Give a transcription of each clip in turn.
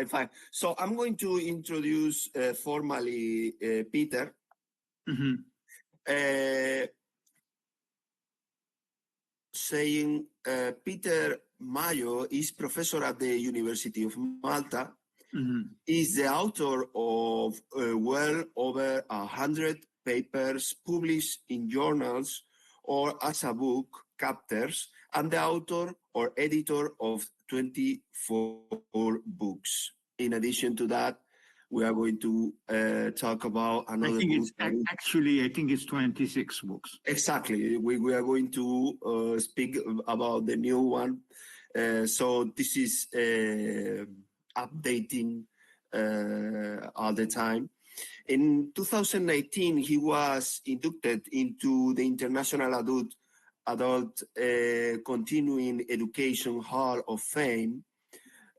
fine. So I'm going to introduce formally Peter. Saying Peter Mayo is professor at the University of Malta. Is the author of well over 100 papers published in journals or as a book chapters, and the author or editor of 24 books. In addition to that, we are going to talk about another book. I think it's 26 books. Exactly. We are going to speak about the new one. So this is updating all the time. In 2019, he was inducted into the International Adult Continuing Education Hall of Fame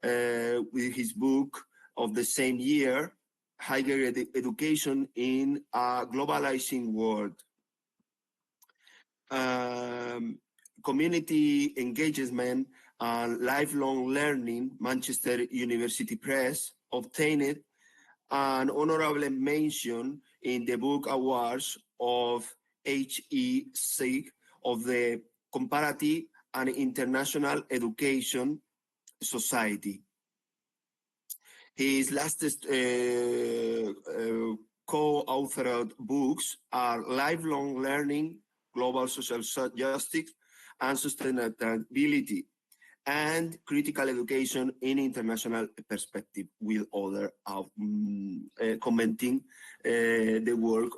with his book of the same year, Higher Education in a Globalizing World. Community Engagement and Lifelong Learning, Manchester University Press, obtained an honorable mention in the Book Awards of HEC of the Comparative and International Education Society. His latest co-authored books are Lifelong Learning, Global Social Justice and Sustainability, and Critical Education in International Perspective, with other commenting the work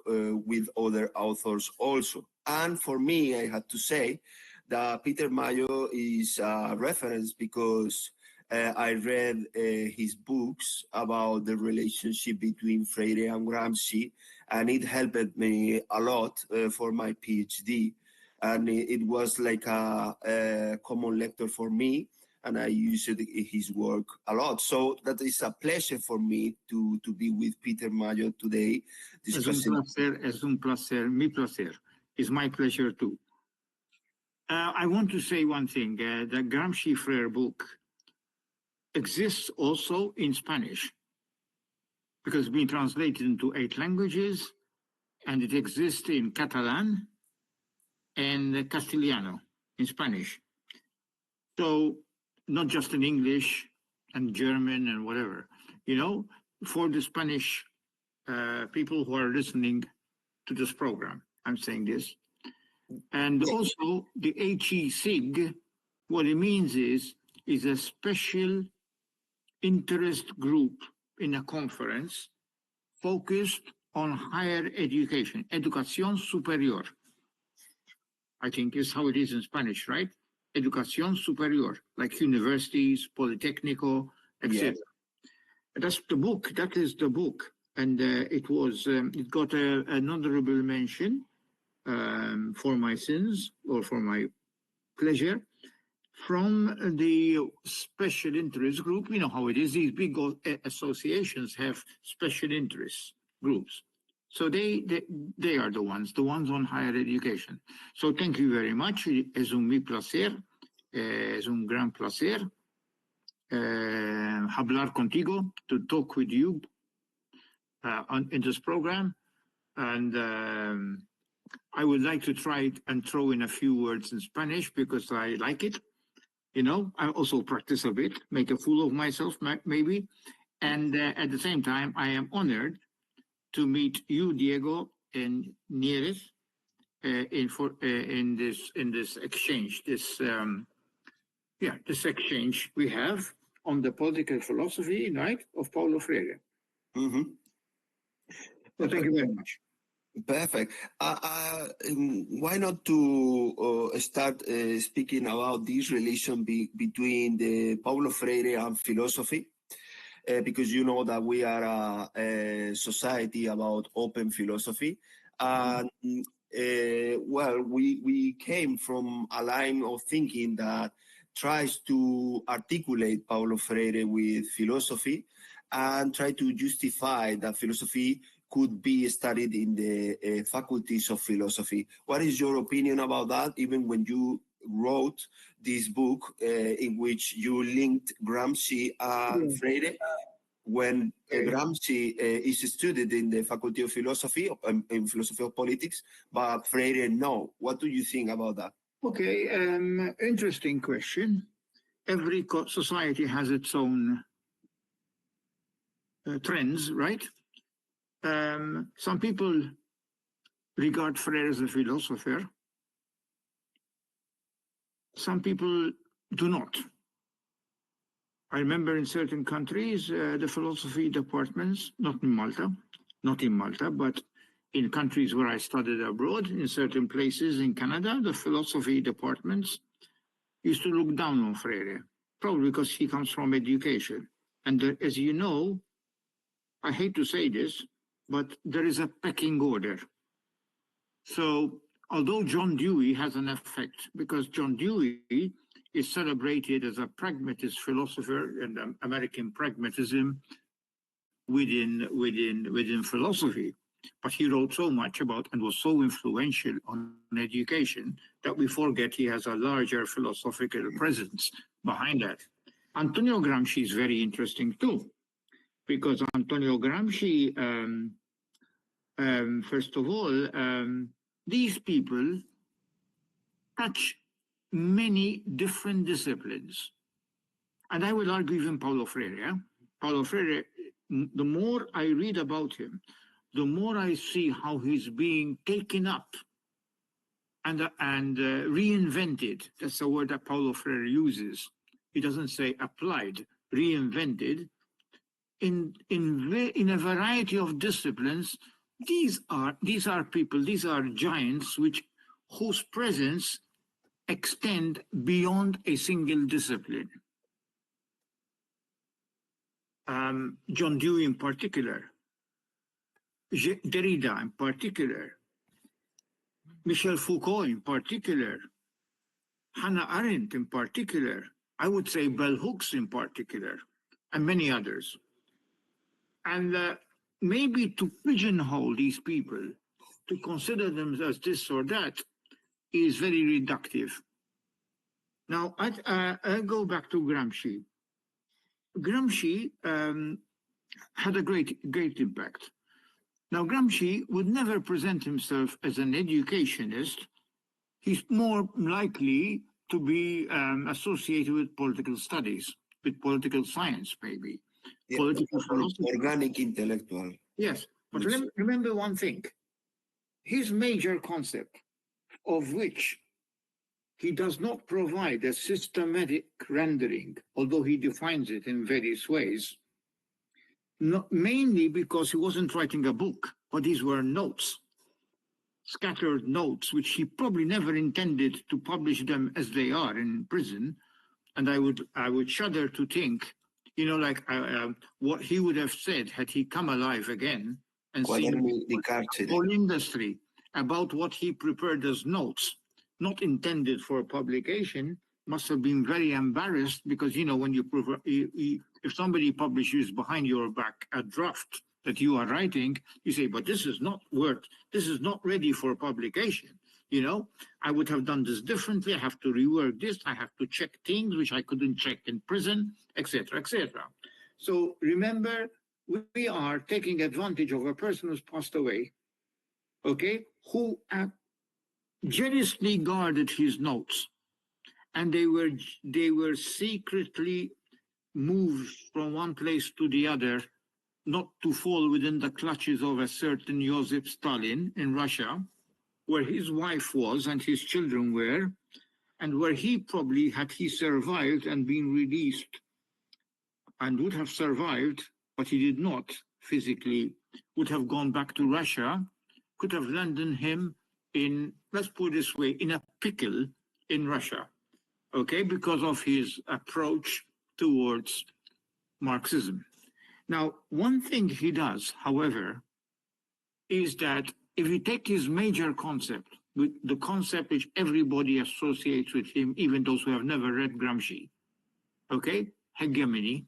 with other authors also. And for me, I have to say that Peter Mayo is a reference because I read his books about the relationship between Freire and Gramsci, and it helped me a lot for my PhD. And it was like a common lecture for me, and I used his work a lot. So that is a pleasure for me to be with Peter Mayo today. Es un placer, mi placer. It's my pleasure too. I want to say one thing. The Gramsci-Freire book exists also in Spanish because it's been translated into 8 languages, and it exists in Catalan and Castellano, in Spanish. So not just in English and German and whatever, you know, for the Spanish people who are listening to this program, I'm saying this. And also the HE-SIG, what it means is a special interest group in a conference focused on higher education, educación superior. I think is how it is in Spanish, right? Educación superior, like universities, Politécnico, etc. That's the book. That is the book, and it got an honorable mention for my sins or for my pleasure from the special interest group. You know how it is. These big associations have special interest groups. So they are the ones on higher education. So thank you very much. Es un mi placer, es un gran placer hablar contigo, to talk with you in this program. And I would like to try and throw in a few words in Spanish because I like it. You know, I also practice a bit, make a fool of myself, maybe. And at the same time, I am honored to meet you, Diego, and Nieves in this exchange, this exchange we have on the political philosophy, right, of Paulo Freire. So thank you very much. Perfect. Why not to start speaking about this relation between the Paulo Freire and philosophy? Because you know that we are a society about open philosophy. And well, we came from a line of thinking that tries to articulate Paulo Freire with philosophy and try to justify that philosophy could be studied in the faculties of philosophy. What is your opinion about that, even when you wrote this book in which you linked Gramsci and Freire? when Gramsci is studied in the Faculty of Philosophy, in Philosophy of Politics, but Freire no. What do you think about that? Okay, interesting question. Every society has its own trends, right? Some people regard Freire as a philosopher. Some people do not. I remember in certain countries, the philosophy departments, not in Malta, but in countries where I studied abroad, in certain places in Canada, the philosophy departments used to look down on Freire, probably because he comes from education. And as you know, I hate to say this, but there is a pecking order. So although John Dewey has an effect, because John Dewey is celebrated as a pragmatist philosopher and American pragmatism within philosophy, but he wrote so much about and was so influential on education that we forget he has a larger philosophical presence behind that. Antonio Gramsci is very interesting too, because Antonio Gramsci, first of all, these people touch many different disciplines. And I will argue even Paulo Freire. Yeah? Paulo Freire, the more I read about him, the more I see how he's being taken up and reinvented. That's the word that Paulo Freire uses. He doesn't say applied, reinvented. In a variety of disciplines, these are people, these are giants whose presence extend beyond a single discipline. John Dewey in particular, Derrida in particular, Michel Foucault in particular, Hannah Arendt in particular, I would say bell hooks in particular, and many others. And maybe to pigeonhole these people, to consider them as this or that, is very reductive. Now, I go back to Gramsci. Gramsci had a great impact. Now, Gramsci would never present himself as an educationist. He's more likely to be associated with political studies, with political science, maybe. Yeah, political philosophy. Organic intellectual. Yes, but remember one thing. His major concept, of which he does not provide a systematic rendering, although he defines it in various ways, not mainly because he wasn't writing a book, but these were notes, scattered notes, which he probably never intended to publish them as they are in prison. And I would shudder to think, like what he would have said had he come alive again and seen the whole industry about what he prepared as notes, not intended for publication, must have been very embarrassed because, when you if somebody publishes behind your back a draft that you are writing, you say, but this is not ready for publication. I would have done this differently. I have to rework this. I have to check things which I couldn't check in prison, etc., etc. So remember, we are taking advantage of a person who's passed away, okay, who jealously guarded his notes, and they were secretly moved from one place to the other, not to fall within the clutches of a certain Joseph Stalin in Russia, where his wife was and his children were, and where he probably, had he survived and been released, and would have survived, but he did not physically, would have gone back to Russia, could have landed him in, let's put it this way, in a pickle in Russia, okay, because of his approach towards Marxism. Now, one thing he does, however, is that if you take his major concept, with the concept which everybody associates with him, even those who have never read Gramsci, okay, hegemony.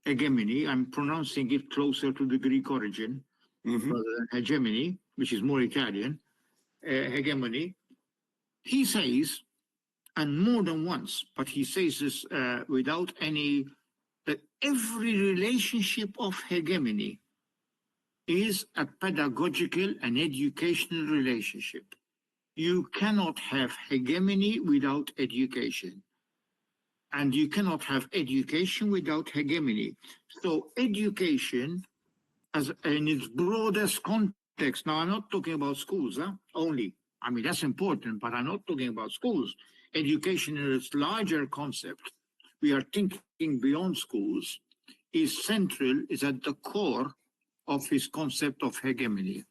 Hegemony, I'm pronouncing it closer to the Greek origin, rather than hegemony, which is more Italian, hegemony. He says, and more than once, but he says this without any that every relationship of hegemony is a pedagogical and educational relationship. You cannot have hegemony without education. And you cannot have education without hegemony. So education, as in its broadest context, now I'm not talking about schools only. I mean, that's important, but I'm not talking about schools. Education in its larger concept, we are thinking beyond schools, is central, is at the core of his concept of hegemony.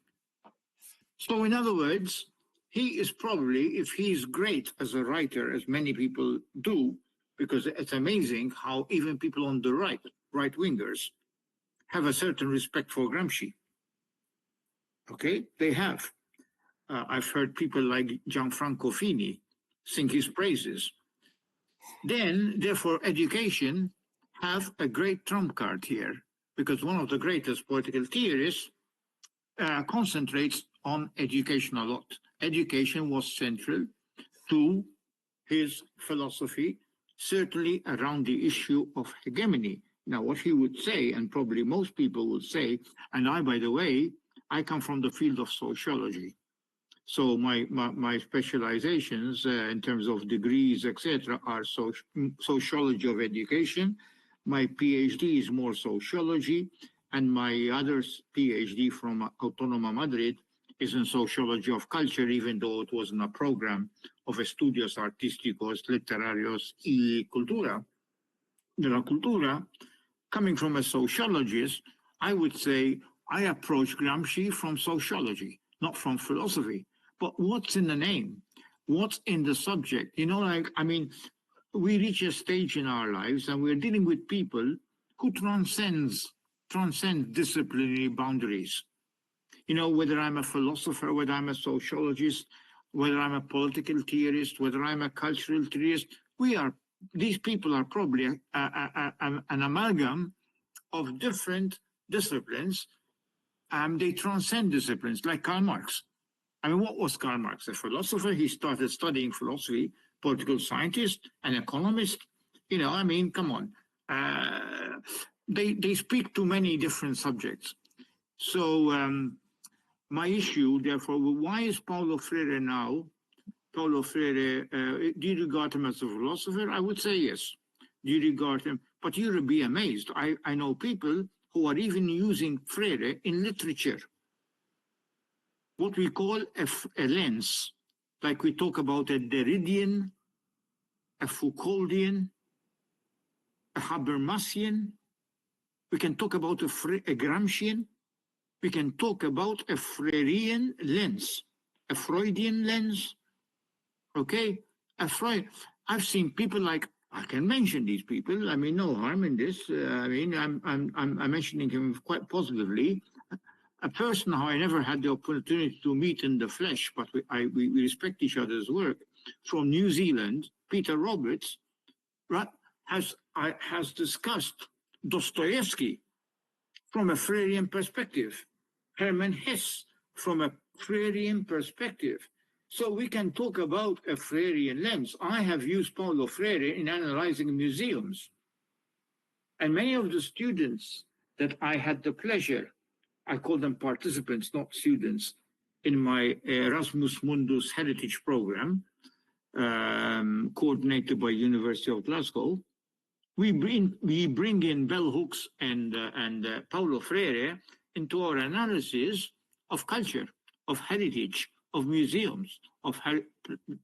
So in other words, he is probably, if he is great as a writer, as many people do, because it's amazing how even people on the right-wingers, have a certain respect for Gramsci. Okay, they have. I've heard people like Gianfranco Fini sing his praises. Then, therefore, education have a great trump card here, because one of the greatest political theorists concentrates on education a lot. Education was central to his philosophy, certainly around the issue of hegemony. Now, what he would say, and probably most people would say, and I, by the way, I come from the field of sociology. So my specializations in terms of degrees, etc., are sociology of education. My PhD is more sociology, and my other PhD from Autónoma Madrid is in sociology of culture, even though it was in a program of estudios artísticos, literarios y cultura. De la cultura, coming from a sociologist, I would say I approach Gramsci from sociology, not from philosophy. But what's in the name? What's in the subject? You know, like, I mean, we reach a stage in our lives and we're dealing with people who transcend disciplinary boundaries. You know, whether I'm a philosopher, whether I'm a sociologist, whether I'm a political theorist, whether I'm a cultural theorist, these people are probably an amalgam of different disciplines. They transcend disciplines, like Karl Marx. I mean, what was Karl Marx? A philosopher. He started studying philosophy, political scientist, an economist. You know, I mean, come on. They speak to many different subjects. So my issue, therefore, why is Paulo Freire now? Paulo Freire, do you regard him as a philosopher? I would say yes. Do you regard him? But you would be amazed. I know people who are even using Freire in literature. What we call a lens, like we talk about a Derridian, a Foucauldian, a Habermasian. We can talk about a Gramscian. We can talk about a Freirean lens, a Freudian lens. Okay, I've seen people like, I can mention these people. I mean, no harm in this. I mean, I'm mentioning him quite positively. A person who I never had the opportunity to meet in the flesh, but we respect each other's work. From New Zealand, Peter Roberts, right, has discussed Dostoevsky from a Freirean perspective, Hermann Hesse from a Freirean perspective. So we can talk about a Freirean lens. I have used Paulo Freire in analyzing museums. And many of the students that I had the pleasure, I call them participants, not students, in my Erasmus Mundus Heritage Program, coordinated by University of Glasgow. We bring in bell hooks and Paulo Freire into our analysis of culture, of heritage, of museums, of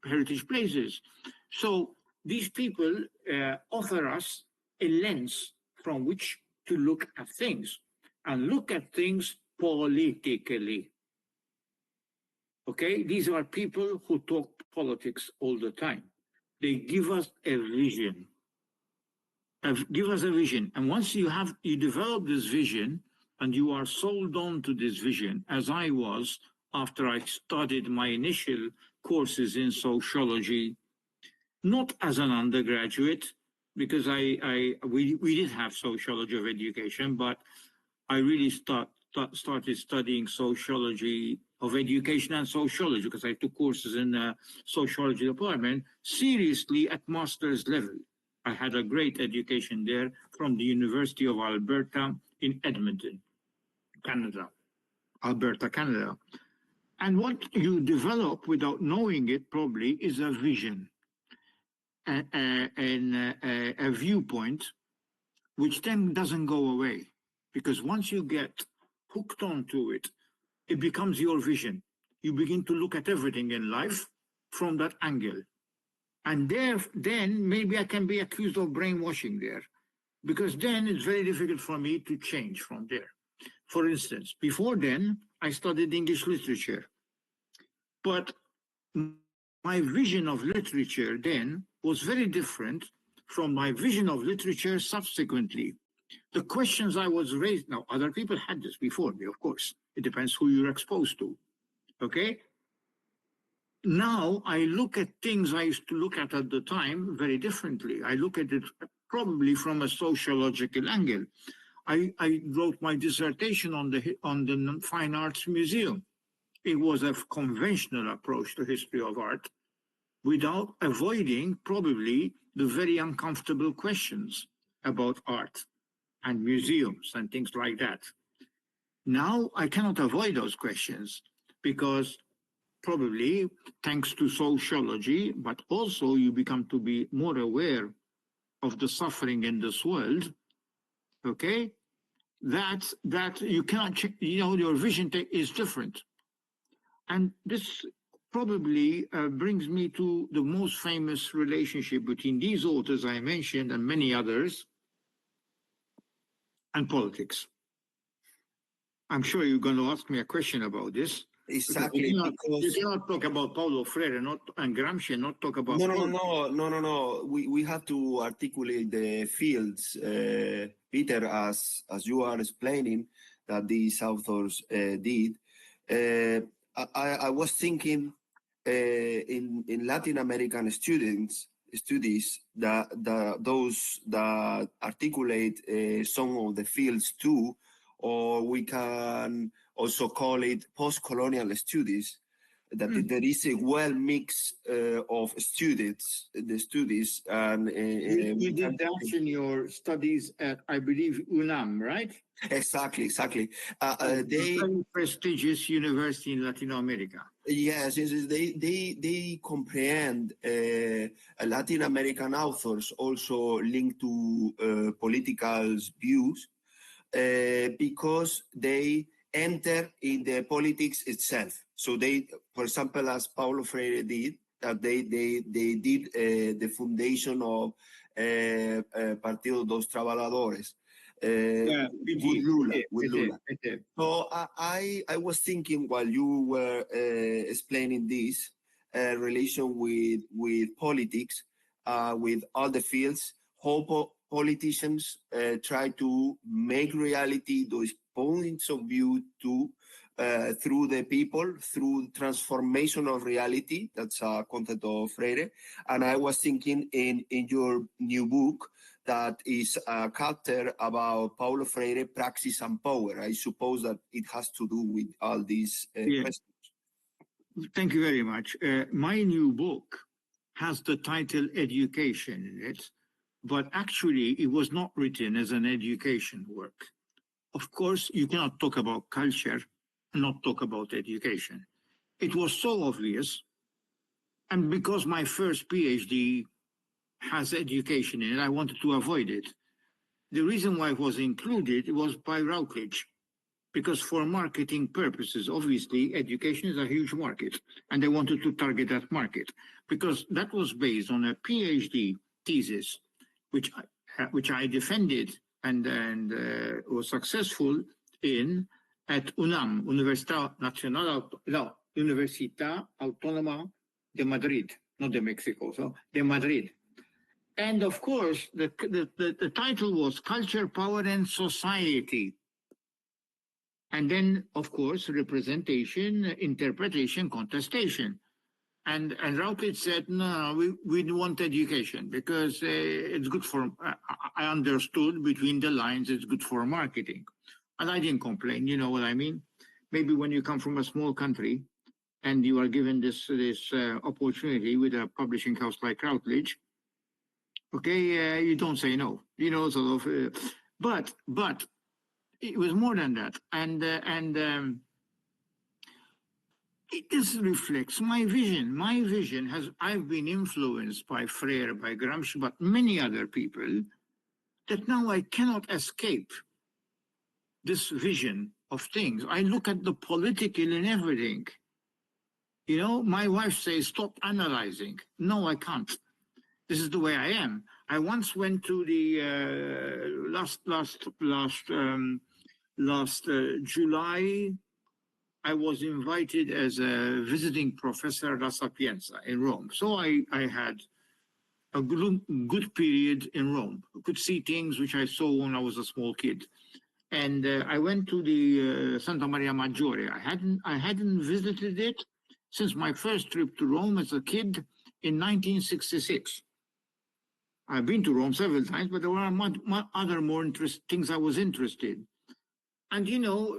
heritage places. So these people offer us a lens from which to look at things, and look at things politically. Okay, these are people who talk politics all the time. They give us a vision. Give us a vision. And once you develop this vision and you are sold on to this vision, as I was after I studied my initial courses in sociology, not as an undergraduate, because we did have sociology of education, but I really started studying sociology of education and sociology, because I took courses in the sociology department, seriously at master's level. I had a great education there from the University of Alberta in Edmonton, Canada, Alberta, Canada. And what you develop without knowing it probably is a vision and a viewpoint, which then doesn't go away. Because once you get hooked onto it, it becomes your vision. You begin to look at everything in life from that angle. And then maybe I can be accused of brainwashing there, because then it's very difficult for me to change from there. For instance, before then, I studied English literature. But my vision of literature then was very different from my vision of literature subsequently. The questions I was raised, now other people had this before me, of course. It depends who you're exposed to, okay? Now I look at things I used to look at the time very differently. I look at it probably from a sociological angle. I wrote my dissertation on the Fine Arts Museum. It was a conventional approach to history of art without avoiding probably the very uncomfortable questions about art and museums and things like that. Now I cannot avoid those questions because probably thanks to sociology, but also you become to be more aware of the suffering in this world, okay? That you cannot, your vision is different. And this probably brings me to the most famous relationship between these authors I mentioned and many others and politics. I'm sure you're going to ask me a question about this. Exactly, you cannot talk about Paulo Freire and Gramsci and not talk about no. We have to articulate the fields, Peter, as you are explaining that these authors did. I was thinking in Latin American studies that those that articulate some of the fields too, or we can also call it post-colonial studies, that there is a well mix of students, the studies. And you did that in your studies at, I believe, UNAM, right? Exactly. They very prestigious university in Latin America. Yes, they comprehend Latin American authors also linked to political views because they enter in the politics itself. So they, for example, as Paulo Freire did, that they did the foundation of Partido dos Trabajadores. With Lula. So I was thinking while you were explaining this relation with politics, with all the fields, how politicians try to make reality those points of view through the people, through transformation of reality. That's a content of Freire. And I was thinking in your new book, that is a chapter about Paulo Freire, Praxis and Power. I suppose that it has to do with all these questions. Thank you very much. My new book has the title Education in it, but actually it was not written as an education work. Of course, you cannot talk about culture and not talk about education. It was so obvious, and because my first PhD has education in it, I wanted to avoid it. The reason why it was included was by Routledge, because for marketing purposes, obviously, education is a huge market, and they wanted to target that market, because that was based on a PhD thesis, which I defended and was successful in at UNAM, Universidad Autónoma de Madrid, not de Mexico, so de Madrid. And of course, the title was Culture, Power and Society. And then, of course, representation, interpretation, contestation. And Routledge said, no, we want education because it's good for, I understood between the lines, it's good for marketing. And I didn't complain, you know what I mean? Maybe when you come from a small country and you are given this opportunity with a publishing house like Routledge, Okay, you don't say no. Sort of. But it was more than that, and this reflects my vision. My vision I've been influenced by Freire, by Gramsci, but many other people, that now I cannot escape this vision of things. I look at the political in everything. My wife says, stop analyzing. No, I can't. This is the way I am. I once went to the last July. I was invited as a visiting professor at La Sapienza in Rome. So I had a good period in Rome. I could see things which I saw when I was a small kid. And I went to the Santa Maria Maggiore. I hadn't visited it since my first trip to Rome as a kid in 1966. I've been to Rome several times, but there were other more things I was interested in. And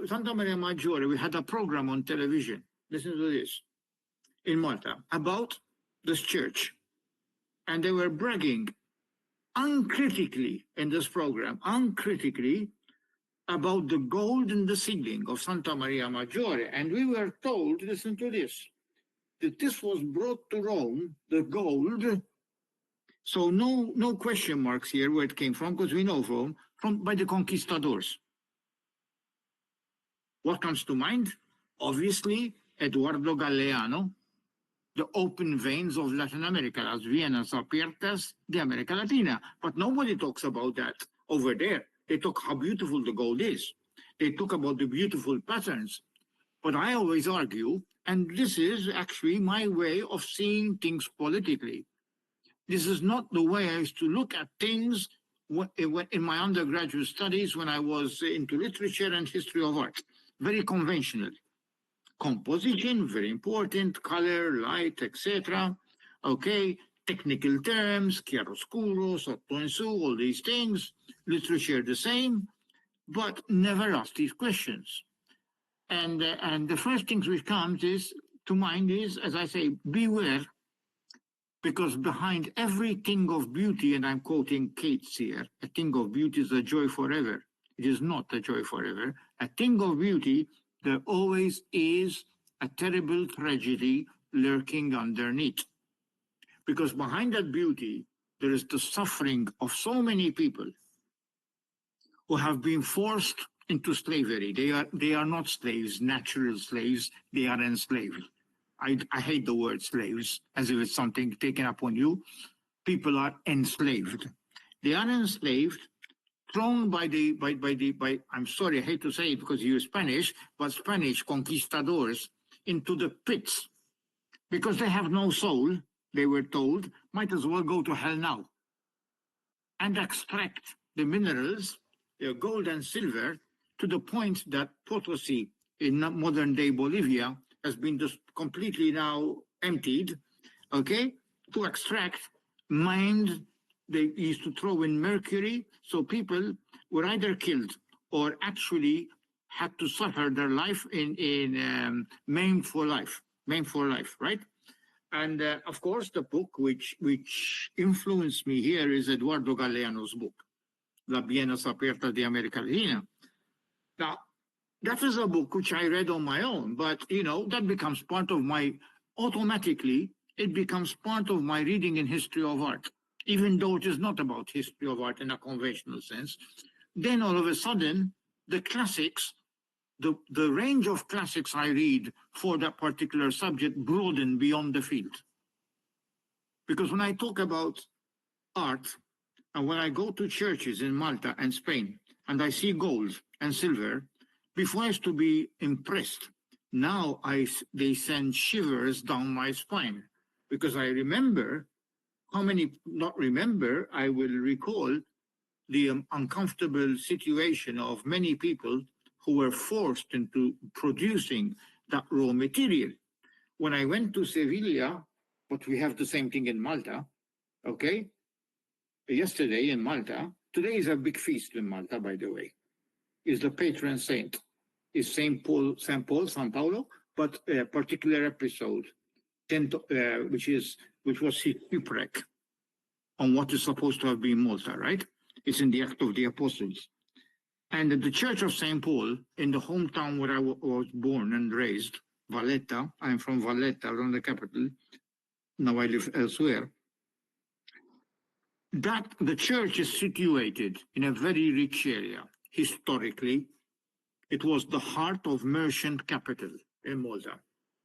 Santa Maria Maggiore, we had a program on television, listen to this, in Malta, about this church. And they were bragging uncritically in this program, about the gold in the ceiling of Santa Maria Maggiore. And we were told, listen to this, that this was brought to Rome, the gold. So no question marks here where it came from, because we know by the conquistadors. What comes to mind? Obviously, Eduardo Galeano, the open veins of Latin America, las venas abiertas de America Latina. But nobody talks about that over there. They talk how beautiful the gold is. They talk about the beautiful patterns. But I always argue, and this is actually my way of seeing things politically. This is not the way I used to look at things in my undergraduate studies when I was into literature and history of art. Very conventional. Composition, very important, color, light, etc. Okay, technical terms, chiaroscuro, sotto in su, all these things. Literature the same, but never ask these questions. And the first things which comes to mind is, as I say, beware, because behind every thing of beauty, and I'm quoting Keats here, a thing of beauty is a joy forever. It is not a joy forever. A thing of beauty, there always is a terrible tragedy lurking underneath. Because behind that beauty, there is the suffering of so many people who have been forced into slavery. They are not slaves, natural slaves, they are enslaved. I hate the word slaves, as if it's something taken upon you. People are enslaved. They are enslaved, thrown by I'm sorry, I hate to say it because you use Spanish, but Spanish conquistadors into the pits. Because they have no soul, they were told, might as well go to hell now. And extract the minerals, gold and silver, to the point that Potosi in modern day Bolivia has been just completely now emptied, okay? To extract, mined, they used to throw in mercury, so people were either killed or actually had to suffer their life in maimed for life, right? And of course, the book which influenced me here is Eduardo Galeano's book, La Bienas Abiertas de America Latina. Now, that is a book which I read on my own, but that becomes part of automatically, it becomes part of my reading in history of art, even though it is not about history of art in a conventional sense. Then all of a sudden, the classics, the range of classics I read for that particular subject broaden beyond the field. Because when I talk about art, and when I go to churches in Malta and Spain, and I see gold and silver, before I used to be impressed, now they send shivers down my spine, because I remember I will recall the uncomfortable situation of many people who were forced into producing that raw material. When I went to Sevilla, but we have the same thing in Malta, okay? Yesterday in Malta, today is a big feast in Malta, by the way, is the patron saint, is St. Paulo, but a particular episode, which was his shipwreck on what is supposed to have been Malta, right? It's in the Act of the Apostles. And the Church of St. Paul, in the hometown where I was born and raised, Valletta, I'm from Valletta, around the capital, now I live elsewhere, that the church is situated in a very rich area. Historically, it was the heart of merchant capital in Malta.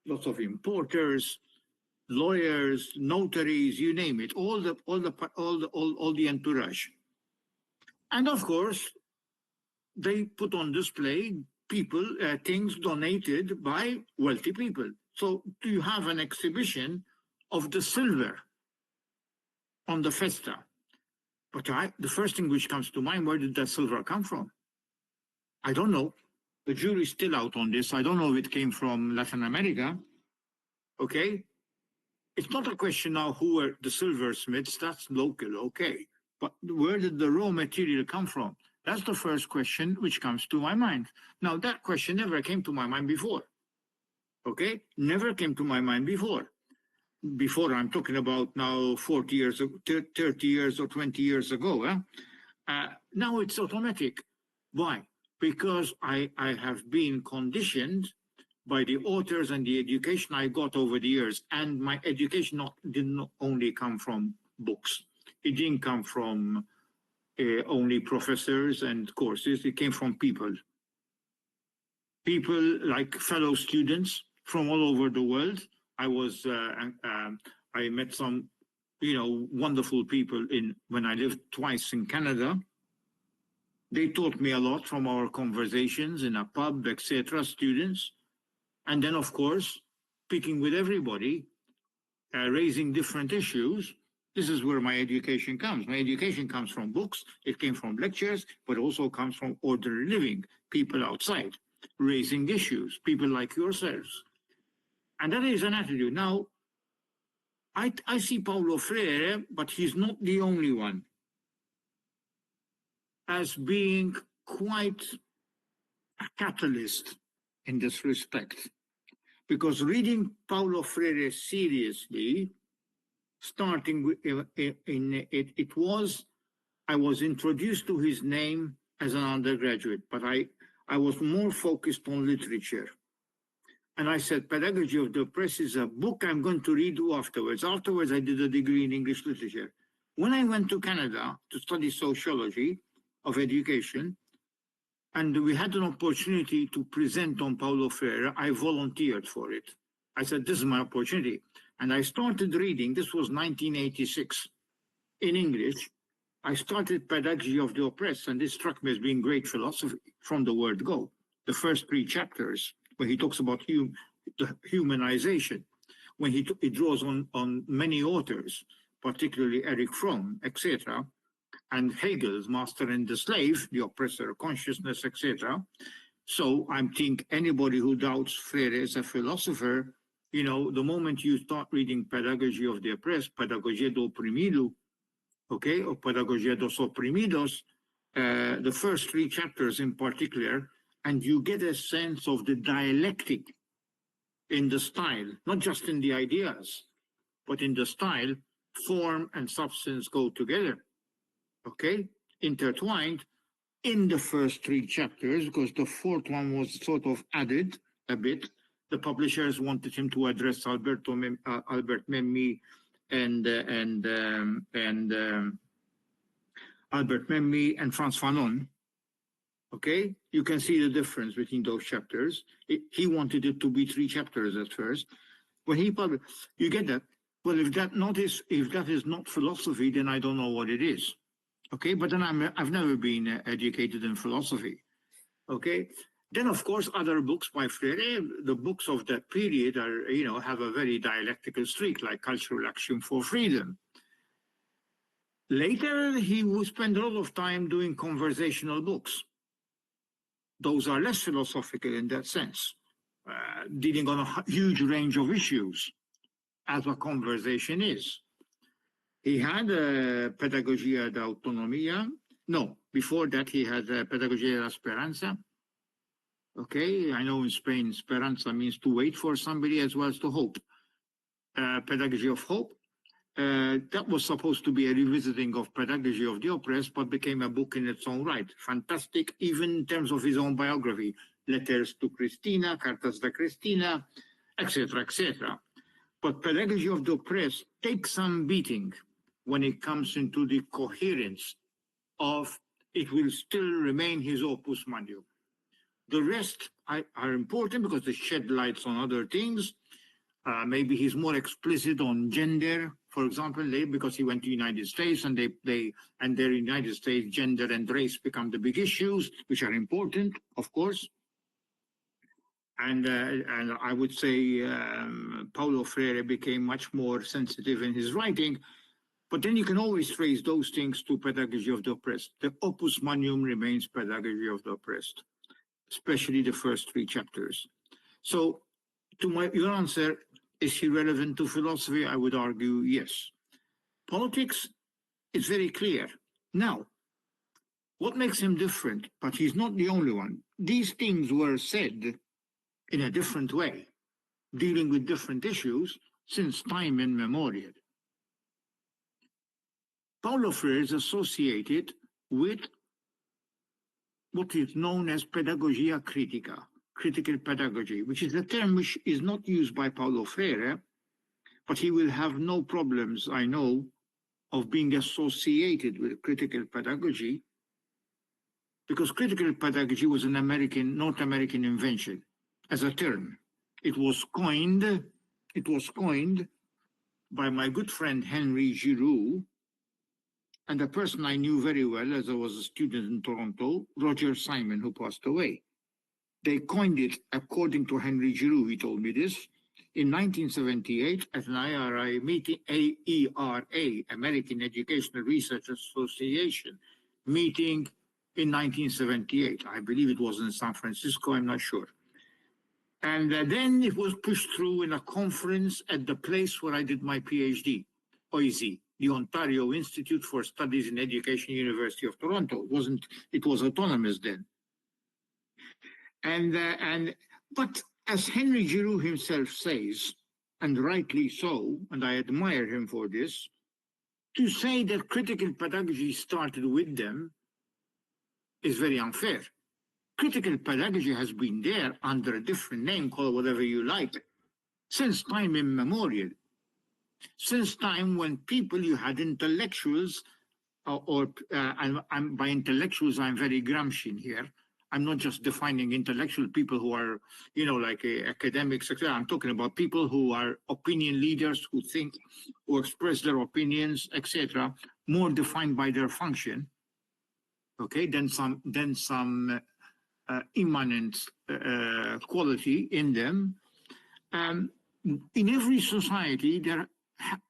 Lots of importers, lawyers, notaries, you name it, all the entourage. And of course, they put on display things donated by wealthy people. So you have an exhibition of the silver on the festa. But the first thing which comes to mind, where did that silver come from? I don't know. The jury's still out on this. I don't know if it came from Latin America. Okay? It's not a question now who were the silversmiths. That's local, okay. But where did the raw material come from? That's the first question which comes to my mind. Now, that question never came to my mind before. Okay? Never came to my mind before. Before, I'm talking about now 40 years, 30 years or 20 years ago. Now it's automatic. Why? Because I have been conditioned by the authors and the education I got over the years. And my education didn't only come from books. It didn't come from only professors and courses. It came from people. People like fellow students from all over the world. I met some, wonderful people when I lived twice in Canada. They taught me a lot from our conversations in a pub, etc., students. And then, of course, speaking with everybody, raising different issues. This is where my education comes. My education comes from books. It came from lectures, but also comes from ordinary living, people outside, raising issues, people like yourselves. And that is an attitude. Now, I see Paulo Freire, but he's not the only one, as being quite a catalyst in this respect. Because reading Paulo Freire seriously, starting with I was introduced to his name as an undergraduate, but I was more focused on literature. And I said, Pedagogy of the Press is a book I'm going to read afterwards. Afterwards, I did a degree in English literature. When I went to Canada to study sociology of education, and we had an opportunity to present on Paulo Freire, I volunteered for it. I said, this is my opportunity. And I started reading, this was 1986, in English. I started Pedagogy of the Oppressed, and this struck me as being great philosophy from the word go. The first 3 chapters, where he talks about the humanization, when he draws on many authors, particularly Erich Fromm, etc., and Hegel's Master and the Slave, the Oppressor Consciousness, etc. So I think anybody who doubts Freire as a philosopher, the moment you start reading Pedagogy of the Oppressed, Pedagogia do Oprimido, okay, or Pedagogia dos Oprimidos, the first 3 chapters in particular, and you get a sense of the dialectic in the style, not just in the ideas, but in the style. Form and substance go together, okay, intertwined in the first 3 chapters, because the 4th one was sort of added a bit. The publishers wanted him to address Albert Memmi and Albert Memmi and Frantz Fanon. Okay, you can see the difference between those chapters. He wanted it to be 3 chapters at first. When he published, you get that. Well, if that is not philosophy, then I don't know what it is. Okay, but then I've never been educated in philosophy. Okay, then of course other books by Freire, the books of that period are have a very dialectical streak, like Cultural Action for Freedom. Later, he would spend a lot of time doing conversational books. Those are less philosophical in that sense, dealing on a huge range of issues, as a conversation is. He had Pedagogia da Autonomia. No, before that he had Pedagogia da Esperanza. Okay, I know in Spain, Esperanza means to wait for somebody as well as to hope. Pedagogy of Hope. that was supposed to be a revisiting of Pedagogy of the Oppressed, but became a book in its own right. Fantastic, even in terms of his own biography. Letters to Cristina, Cartas de Cristina, etc., etc. But Pedagogy of the Oppressed takes some beating when it comes into the coherence of it will still remain his opus magnum. The rest are important because they shed lights on other things. Maybe he's more explicit on gender, for example, because he went to the United States and their United States gender and race become the big issues, which are important, of course. And I would say Paulo Freire became much more sensitive in his writing. But then you can always trace those things to Pedagogy of the Oppressed. The opus magnum remains Pedagogy of the Oppressed, especially the first 3 chapters. So your answer, is he relevant to philosophy? I would argue yes. Politics is very clear. Now, what makes him different? But he's not the only one. These things were said in a different way, dealing with different issues since time immemorial. Paulo Freire is associated with what is known as pedagogia critica, critical pedagogy, which is a term which is not used by Paulo Freire, but he will have no problems, I know, of being associated with critical pedagogy, because critical pedagogy was an North American invention as a term. It was coined by my good friend Henry Giroux, and a person I knew very well as I was a student in Toronto, Roger Simon, who passed away. They coined it, according to Henry Giroux, he told me this, in 1978 at an IRI meeting, AERA, American Educational Research Association meeting in 1978. I believe it was in San Francisco, I'm not sure. And then it was pushed through in a conference at the place where I did my PhD, OISE, the Ontario Institute for Studies in Education, University of Toronto. It was autonomous then. But as Henry Giroux himself says, and rightly so, and I admire him for this, to say that critical pedagogy started with them is very unfair. Critical pedagogy has been there under a different name, call it whatever you like, since time immemorial. Since time when you had intellectuals, and by intellectuals I'm very Gramscian here. I'm not just defining intellectual people who are, like academics, etc. I'm talking about people who are opinion leaders, who think, who express their opinions, etc., more defined by their function, okay, than some immanent quality in them. In every society, there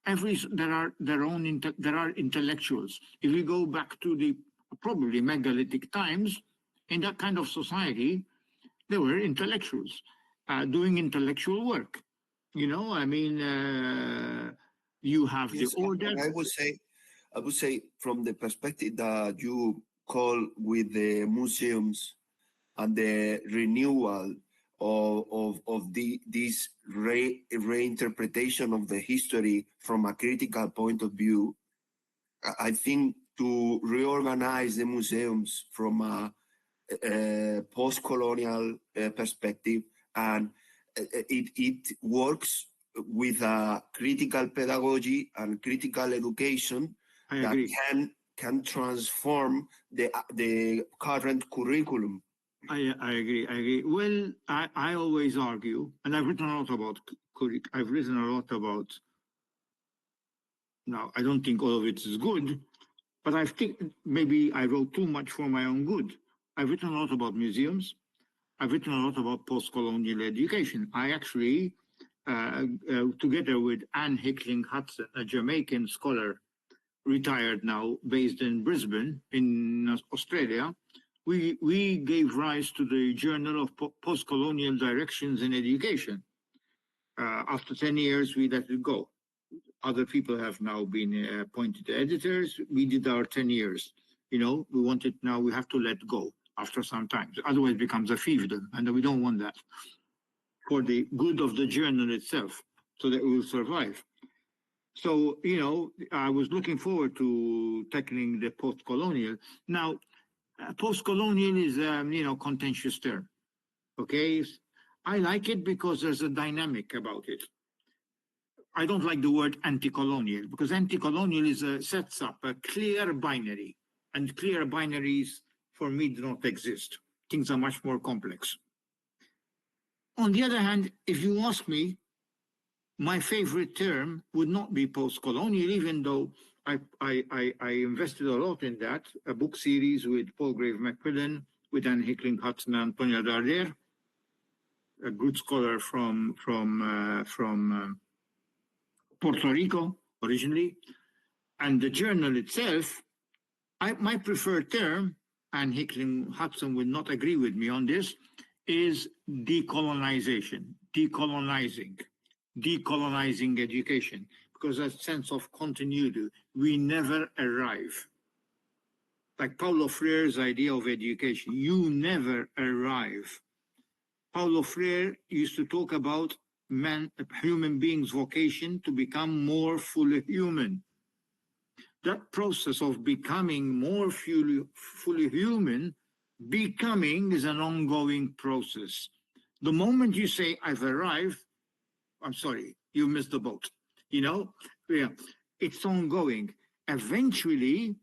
are intellectuals. If we go back to the probably megalithic times, in that kind of society, there were intellectuals doing intellectual work. You have the order. I would say from the perspective that you call with the museums and the renewal of this reinterpretation of the history from a critical point of view, I think to reorganize the museums from a post-colonial perspective, and it works with a critical pedagogy and critical education that can transform the current curriculum. I agree. Well, I always argue, and I've written a lot about now, I don't think all of it is good, but I think maybe I wrote too much for my own good. I've written a lot about museums. I've written a lot about post-colonial education. I actually, together with Anne Hickling Hudson, a Jamaican scholar, retired now, based in Brisbane, in Australia, we gave rise to the Journal of Post-Colonial Directions in Education. After 10 years, we let it go. Other people have now been appointed editors. We did our 10 years. We want it now, we have to let go after some time. Otherwise it becomes a fiefdom, and we don't want that for the good of the journal itself, so that it will survive. So, I was looking forward to tackling the post-colonial. Now, post-colonial is, contentious term. Okay, I like it because there's a dynamic about it. I don't like the word anti-colonial because anti-colonial sets up a clear binary, and clear binaries for me do not exist. Things are much more complex. On the other hand, if you ask me, my favorite term would not be post-colonial, even though I invested a lot in that, a book series with Paul Grave Macmillan, with Anne Hickling Hudson and Antonio Darder, a good scholar from Puerto Rico originally, and the journal itself. My preferred term, and Hickling Hudson would not agree with me on this, is decolonization, decolonizing education, because that sense of continuity, we never arrive. Like Paulo Freire's idea of education, you never arrive. Paulo Freire used to talk about human beings' vocation to become more fully human. That process of becoming more fully human, becoming is an ongoing process. The moment you say, I've arrived, I'm sorry, you missed the boat. Yeah, it's ongoing. Eventually,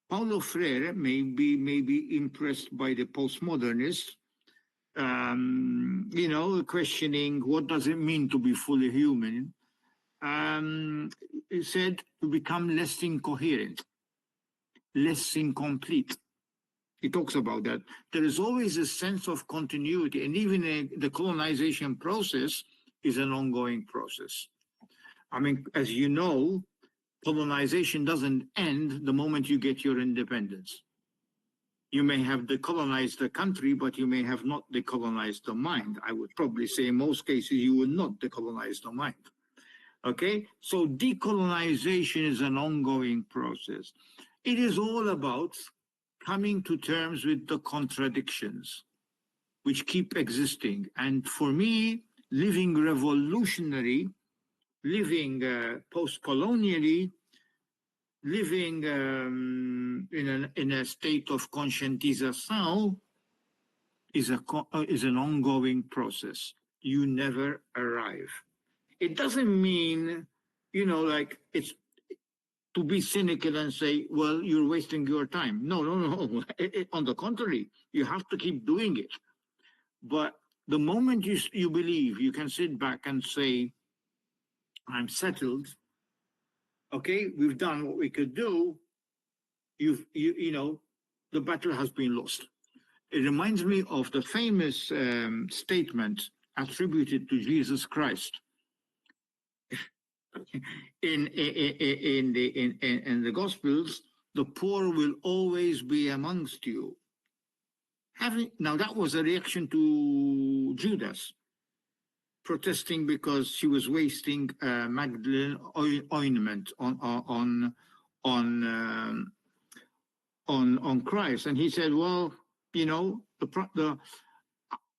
Paulo Freire may be impressed by the postmodernists, questioning what does it mean to be fully human. He said to become less incoherent, less incomplete. He talks about that. There is always a sense of continuity, and even the colonization process is an ongoing process. I mean, as you know, colonization doesn't end the moment you get your independence. You may have decolonized the country, but you may have not decolonized the mind. I would probably say in most cases, you would not decolonize the mind. Okay, so decolonization is an ongoing process. It is all about coming to terms with the contradictions which keep existing. And for me, living revolutionary, living post-colonially, living in a state of conscientisation is an ongoing process. You never arrive. It doesn't mean, like it's to be cynical and say, well, you're wasting your time. No. On the contrary, you have to keep doing it. But the moment you believe you can sit back and say, I'm settled, okay, we've done what we could do, the battle has been lost. It reminds me of the famous statement attributed to Jesus Christ. In the Gospels, the poor will always be amongst you. Now that was a reaction to Judas protesting because she was wasting Magdalene ointment on Christ, and he said, "Well,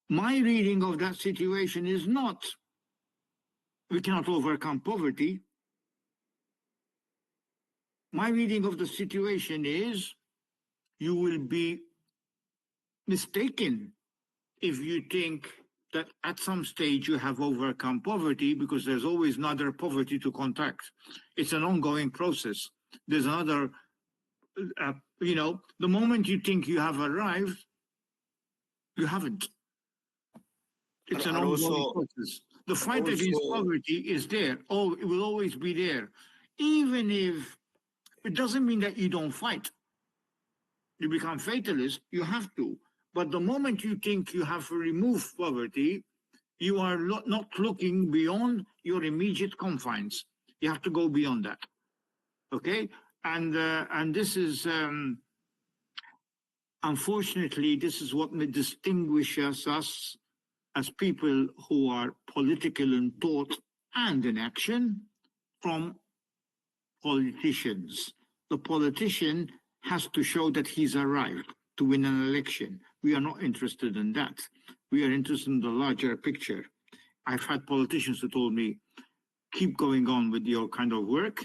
my reading of that situation is not." We cannot overcome poverty. My reading of the situation is you will be mistaken if you think that at some stage you have overcome poverty, because there's always another poverty to contact. It's an ongoing process. There's another, the moment you think you have arrived, you haven't. It's an ongoing process. The fight against poverty is there. Oh, it will always be there. Even if it doesn't mean that you don't fight. You become fatalist, you have to. But the moment you think you have removed poverty, you are not looking beyond your immediate confines. You have to go beyond that. Okay? And this is, unfortunately, this is what distinguishes us as people who are political in thought and in action from politicians. The politician has to show that he's arrived to win an election. We are not interested in that. We are interested in the larger picture. I've had politicians who told me, keep going on with your kind of work.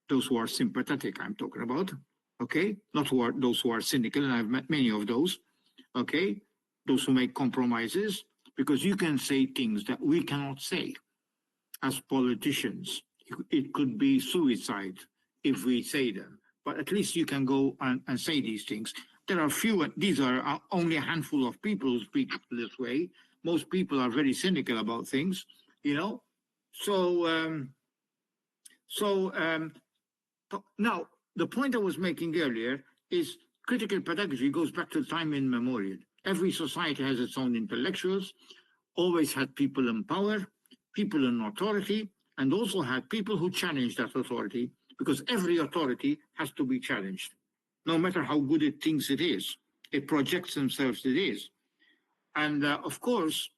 Those who are sympathetic, I'm talking about, okay? Not those who are cynical, and I've met many of those, okay? Those who make compromises, because you can say things that we cannot say as politicians. It could be suicide if we say them, but at least you can go and say these things. There are few, these are only a handful of people who speak this way. Most people are very cynical about things, you know? Now, the point I was making earlier is critical pedagogy goes back to time immemorial. Every society has its own intellectuals, always had people in power, people in authority, and also had people who challenge that authority, because every authority has to be challenged. No matter how good it thinks it is, it projects themselves it is. And of course,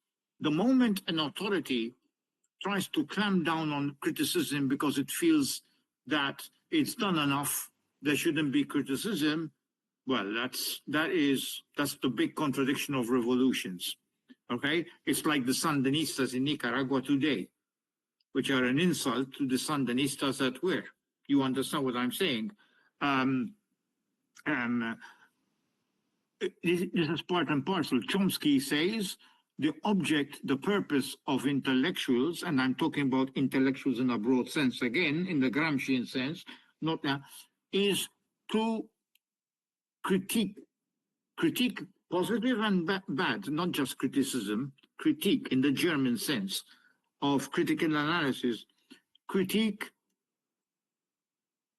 the moment an authority tries to clamp down on criticism because it feels that it's done enough, there shouldn't be criticism, well, that's the big contradiction of revolutions. Okay? It's like the Sandinistas in Nicaragua today, which are an insult to the Sandinistas that were. You understand what I'm saying? This is part and parcel. Chomsky says the purpose of intellectuals, and I'm talking about intellectuals in a broad sense again, in the Gramscian sense, not now, is to critique positive and bad, not just criticism, critique in the German sense of critical analysis, critique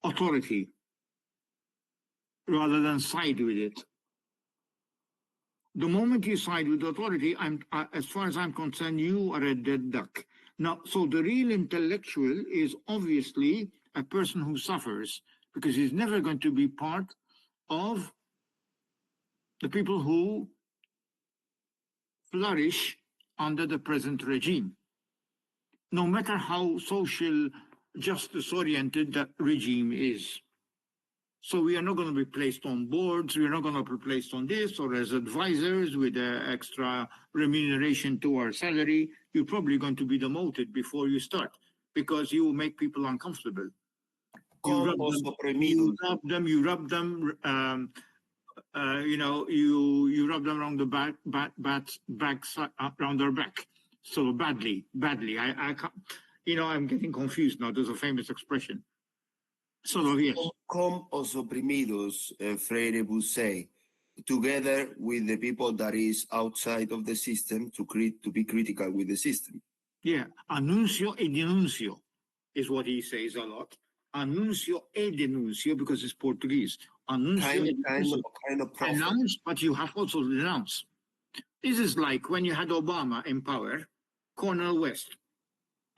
authority rather than side with it. The moment you side with authority, as far as I'm concerned, you are a dead duck. Now, so the real intellectual is obviously a person who suffers, because he's never going to be part of the people who flourish under the present regime, no matter how social justice-oriented that regime is. So we are not going to be placed on boards, we are not going to be placed on this, or as advisors with extra remuneration to our salary. You're probably going to be demoted before you start, because you will make people uncomfortable. You rub them, you rub them around the back around their back. So badly. I can't, I'm getting confused now. There's a famous expression. So yes. Come os oprimidos, Freire would say, together with the people that is outside of the system to be critical with the system. Yeah, annuncio e denuncio is what he says a lot. Annuncio e denuncio, because it's Portuguese. Annuncio kind of announce, but you have also to denounce. This is like when you had Obama in power, Cornel West,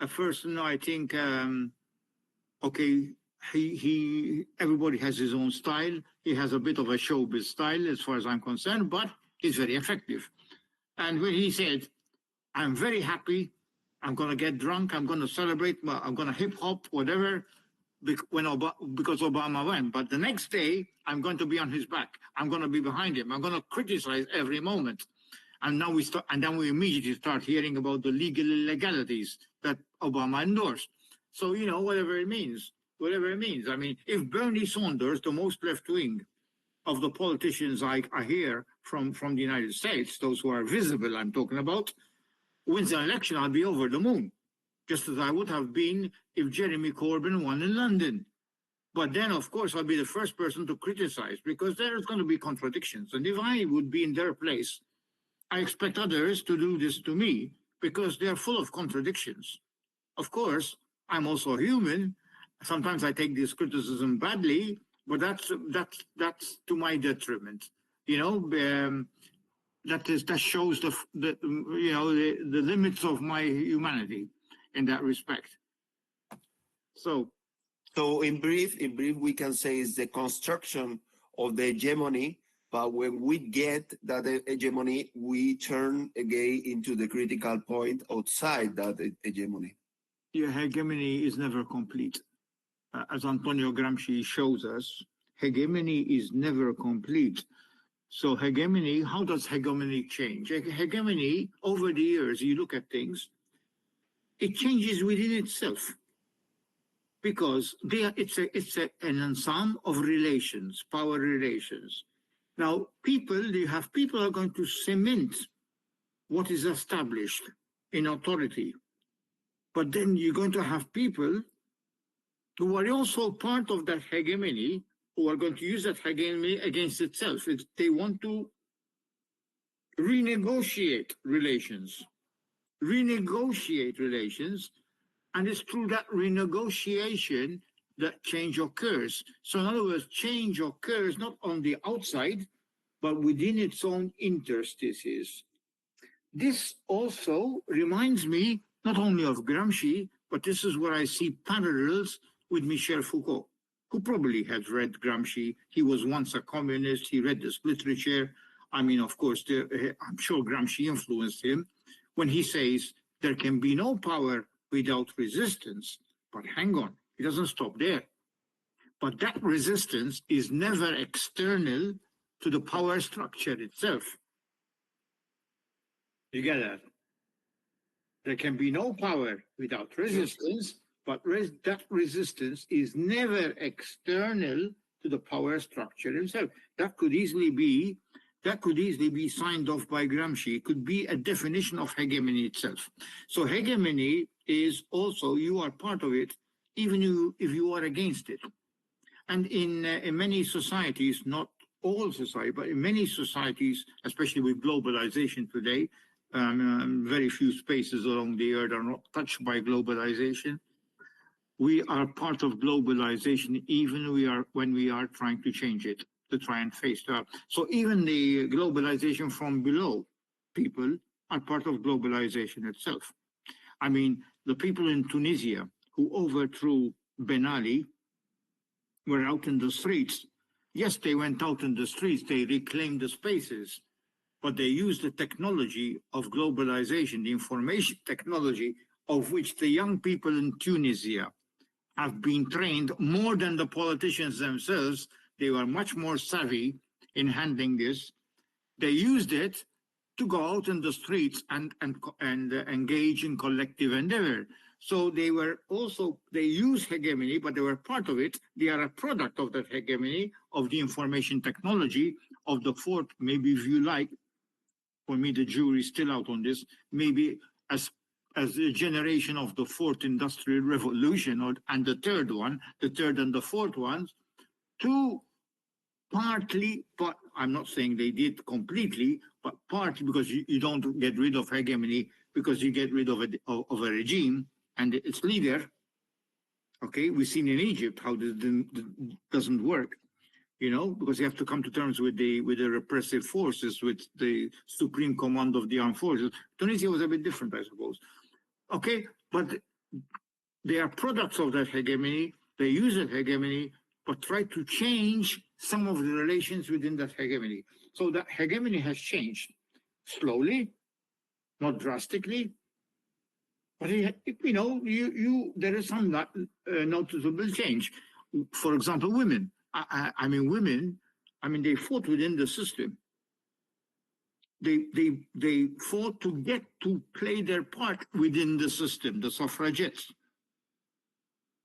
a person, I think, everybody has his own style. He has a bit of a showbiz style as far as I'm concerned, but he's very effective. And when he said, I'm very happy, I'm going to get drunk, I'm going to celebrate, I'm going to hip hop, whatever, because Obama went. But the next day, I'm going to be on his back. I'm going to be behind him. I'm going to criticize every moment. And now then we immediately start hearing about the legal illegalities that Obama endorsed. So, whatever it means. I mean, if Bernie Sanders, the most left-wing of the politicians I hear from the United States, those who are visible I'm talking about, wins the election, I'll be over the moon, just as I would have been if Jeremy Corbyn won in London. But then, of course, I'll be the first person to criticize, because there's going to be contradictions. And if I would be in their place, I expect others to do this to me, because they're full of contradictions. Of course, I'm also human. Sometimes I take this criticism badly, but that's to my detriment. That shows the limits of my humanity in that respect. So in brief, we can say it's the construction of the hegemony. But when we get that hegemony, we turn again into the critical point outside that hegemony. Yeah, hegemony is never complete. As Antonio Gramsci shows us, hegemony is never complete. So hegemony, how does hegemony change? Hegemony, over the years, you look at things, it changes within itself. because it's an ensemble of relations, power relations. Now, you have people are going to cement what is established in authority, but then you're going to have people who are also part of that hegemony, who are going to use that hegemony against itself. They want to renegotiate relations, and it's through that renegotiation that change occurs. So in other words, change occurs not on the outside, but within its own interstices. This also reminds me not only of Gramsci, but this is where I see parallels with Michel Foucault, who probably has read Gramsci. He was once a communist. He read this literature. I mean, of course, I'm sure Gramsci influenced him when he says there can be no power without resistance. But hang on, it doesn't stop there. But that resistance is never external to the power structure itself. You get that? There can be no power without resistance, but that resistance is never external to the power structure itself. That could easily be signed off by Gramsci. It could be a definition of hegemony itself. So hegemony is also, you are part of it, even if you are against it. And in many societies, not all society, but in many societies, especially with globalization today, very few spaces along the earth are not touched by globalization. We are part of globalization, even when we are trying to change it, to try and face that. So even the globalization from below, people are part of globalization itself. I mean, the people in Tunisia who overthrew Ben Ali were out in the streets. Yes, they went out in the streets, they reclaimed the spaces, but they used the technology of globalization, the information technology, of which the young people in Tunisia have been trained more than the politicians themselves. They were much more savvy in handling this. They used it to go out in the streets and engage in collective endeavor. So they use hegemony, but they were part of it. They are a product of that hegemony, of the information technology, of the fourth, maybe if you like, for me, the jury is still out on this, maybe as a generation of the fourth industrial revolution, and the third and the fourth ones, to partly, but I'm not saying they did completely, but partly because you don't get rid of hegemony because you get rid of a regime and its leader. Okay, we've seen in Egypt how this doesn't work. Because you have to come to terms with the repressive forces, with the supreme command of the armed forces. Tunisia was a bit different, I suppose. Okay, but they are products of that hegemony. They use that hegemony, but try to change some of the relations within that hegemony. So that hegemony has changed slowly, not drastically, but there is some noticeable change. For example, women. Women, they fought within the system. They fought to get to play their part within the system, the suffragettes.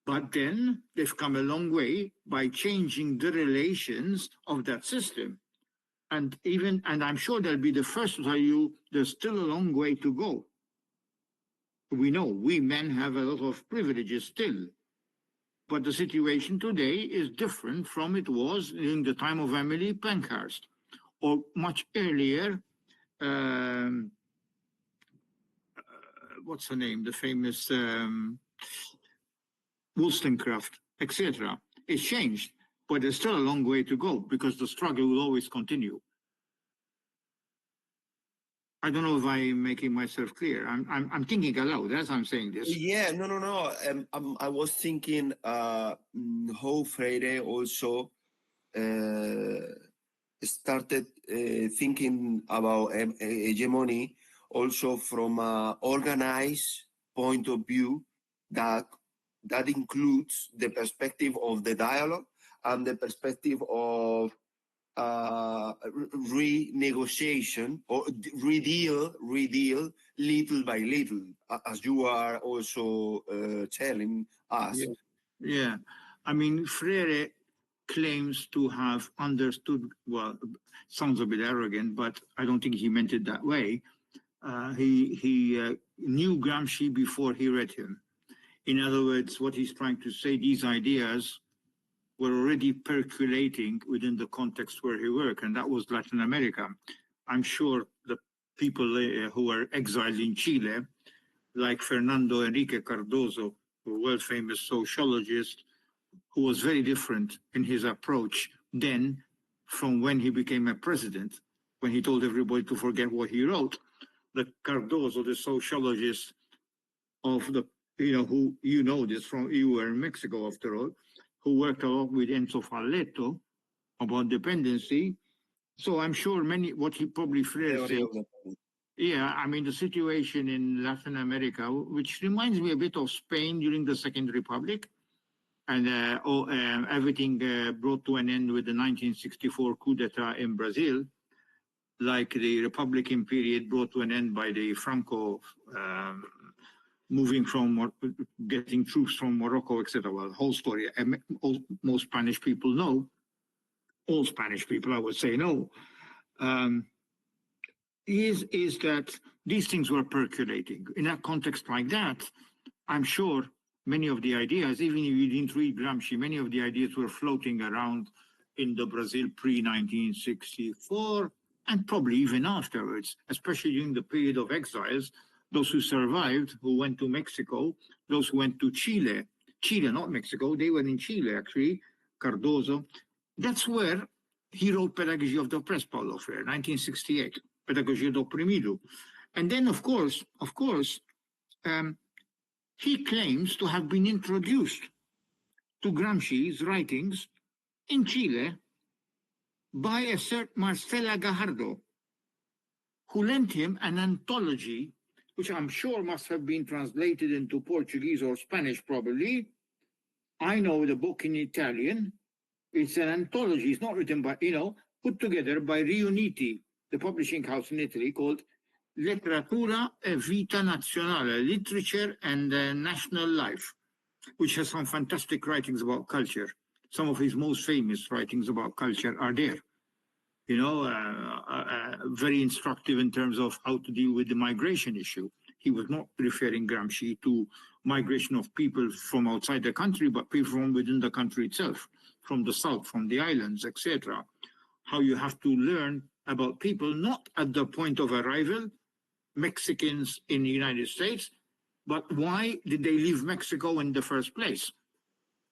But then they've come a long way by changing the relations of that system. And I'm sure they'll be the first to tell you there's still a long way to go. We know we men have a lot of privileges still. But the situation today is different from it was in the time of Emily Pankhurst, or much earlier, what's her name, the famous Wollstonecraft, etc. It's changed, but there's still a long way to go because the struggle will always continue. I don't know if I'm making myself clear. I'm thinking aloud as I'm saying this. Yeah, no. I was thinking how Freire also started thinking about hegemony also from an organized point of view that includes the perspective of the dialogue and the perspective of renegotiation or redeal little by little, as you are also telling us. Yeah. Yeah. I mean, Freire claims to have understood, well, sounds a bit arrogant, but I don't think he meant it that way. He knew Gramsci before he read him. In other words, what he's trying to say, these ideas were already percolating within the context where he worked, and that was Latin America. I'm sure the people who were exiled in Chile, like Fernando Enrique Cardozo, a world-famous sociologist, who was very different in his approach then from when he became a president, when he told everybody to forget what he wrote. The Cardozo, the sociologist of the, who this from, you were in Mexico after all, who worked a lot with Enzo Falletto about dependency. So I'm sure what he probably Freire said. Yeah, I mean, the situation in Latin America, which reminds me a bit of Spain during the Second Republic, and everything brought to an end with the 1964 coup d'etat in Brazil, like the Republican period brought to an end by the Franco moving from, getting troops from Morocco, etc. Well, the whole story, most Spanish people know, all Spanish people, I would say, know, is that these things were percolating. In a context like that, I'm sure many of the ideas, even if you didn't read Gramsci, many of the ideas were floating around in the Brazil pre-1964 and probably even afterwards, especially during the period of exiles, those who survived, who went to Mexico, those who went to Chile, not Mexico, they were in Chile actually, Cardozo. That's where he wrote Pedagogy of the Oppressed, Paulo Freire, 1968, Pedagogia do Oprimido. And then, of course, he claims to have been introduced to Gramsci's writings in Chile by a certain Marcela Gajardo, who lent him an anthology, which I'm sure must have been translated into Portuguese or Spanish probably. I know the book in Italian. It's an anthology. It's not written by, put together by Riuniti, the publishing house in Italy, called Letteratura e Vita Nazionale, Literature and National Life, which has some fantastic writings about culture. Some of his most famous writings about culture are there. Very instructive in terms of how to deal with the migration issue. He was not referring Gramsci to migration of people from outside the country, but people from within the country itself, from the south, from the islands, etc. How you have to learn about people not at the point of arrival, Mexicans in the United States, but why did they leave Mexico in the first place?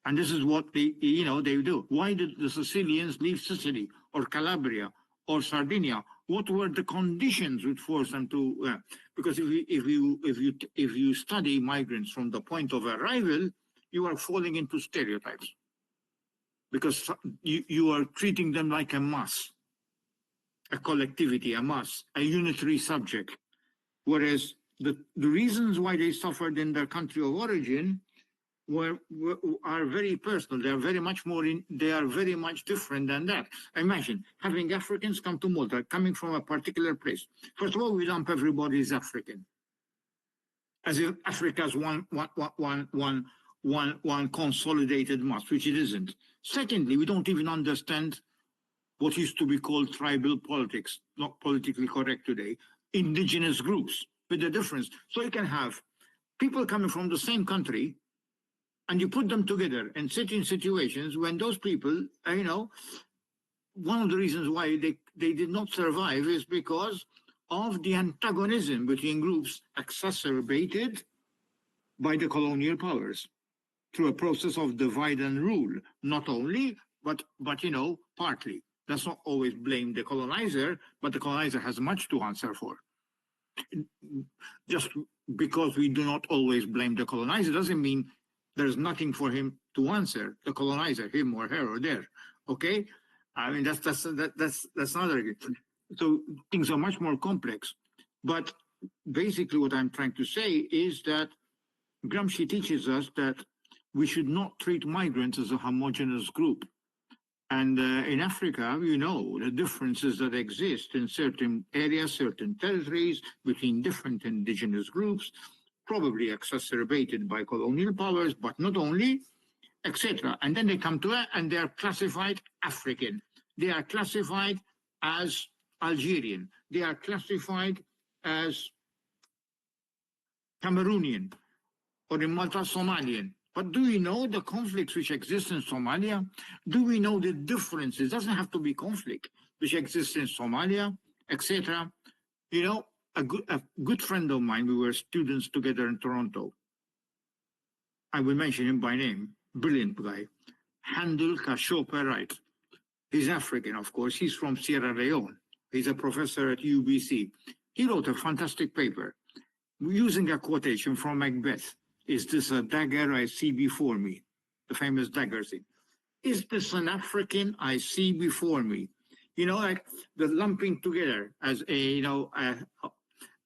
And this is what they do. Why did the Sicilians leave Sicily or Calabria or Sardinia? What were the conditions which forced them to? Because if you study migrants from the point of arrival, you are falling into stereotypes, because you are treating them like a mass, a collectivity, a mass, a unitary subject. Whereas the reasons why they suffered in their country of origin are very personal. They are very much different than that. Imagine having Africans come to Malta, coming from a particular place. First of all, we lump everybody as African, as if Africa's one consolidated mass, which it isn't. Secondly, we don't even understand what used to be called tribal politics, not politically correct today, indigenous groups, with the difference. So you can have people coming from the same country, and you put them together and sit in situations when those people, one of the reasons why they did not survive is because of the antagonism between groups exacerbated by the colonial powers through a process of divide and rule, not only, but partly. Let's not always blame the colonizer, but the colonizer has much to answer for. Just because we do not always blame the colonizer doesn't mean there's nothing for him to answer, the colonizer, him or her or there. Okay? I mean, that's another. So things are much more complex. But basically what I'm trying to say is that Gramsci teaches us that we should not treat migrants as a homogeneous group. And in Africa, the differences that exist in certain areas, certain territories, between different indigenous groups, probably exacerbated by colonial powers, but not only, etc. And then they come to it and they are classified African. They are classified as Algerian. They are classified as Cameroonian, or in Malta, Somalian. But do we know the conflicts which exist in Somalia? Do we know the differences? It doesn't have to be conflict which exists in Somalia, etc. You know, a good friend of mine, we were students together in Toronto. I will mention him by name, brilliant guy. Handel Kashopa Wright. He's African, of course. He's from Sierra Leone. He's a professor at UBC. He wrote a fantastic paper using a quotation from Macbeth. Is this a dagger I see before me? The famous dagger scene. Is this an African I see before me? You know, like the lumping together as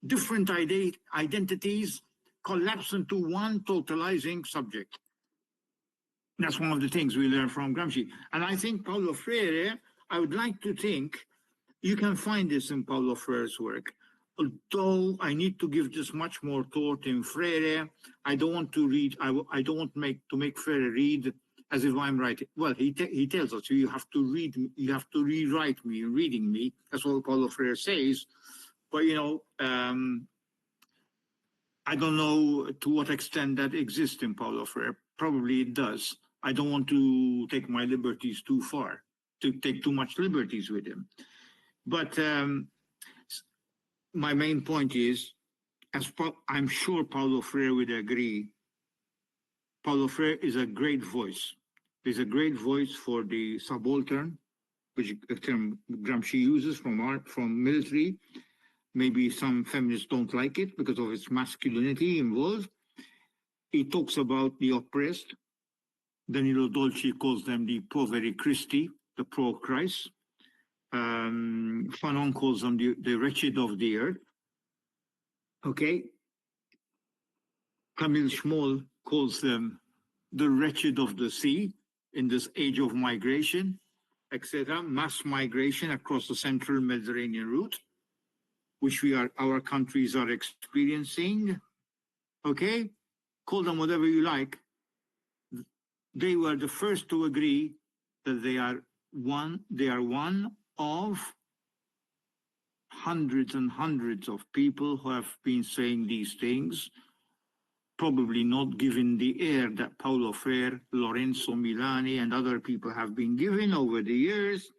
different identities collapse into one totalizing subject. That's one of the things we learn from Gramsci. And I think Paulo Freire, I would like to think, you can find this in Paulo Freire's work. Although I need to give this much more thought in Freire, I don't want to read, I don't want to make Freire read as if I'm writing. Well, he tells us you have to read, you have to rewrite me in reading me. That's what Paulo Freire says. But, you know, I don't know to what extent that exists in Paulo Freire. Probably it does. I don't want to take my liberties too far, to take too much liberties with him. But my main point is, I'm sure Paulo Freire would agree, Paulo Freire is a great voice. He's a great voice for the subaltern, which a term Gramsci uses from military. Maybe some feminists don't like it because of its masculinity involved. He talks about the oppressed. Danilo Dolci calls them the poveri Christi, the pro-Christ. Fanon calls them the wretched of the earth. Okay. Camille Schmoll calls them the wretched of the sea in this age of migration, etc. Mass migration across the central Mediterranean route, which our countries are experiencing. Okay. Call them whatever you like. They were the first to agree that they are one of hundreds and hundreds of people who have been saying these things, probably not given the air that Paulo Freire, Lorenzo Milani, and other people have been given over the years,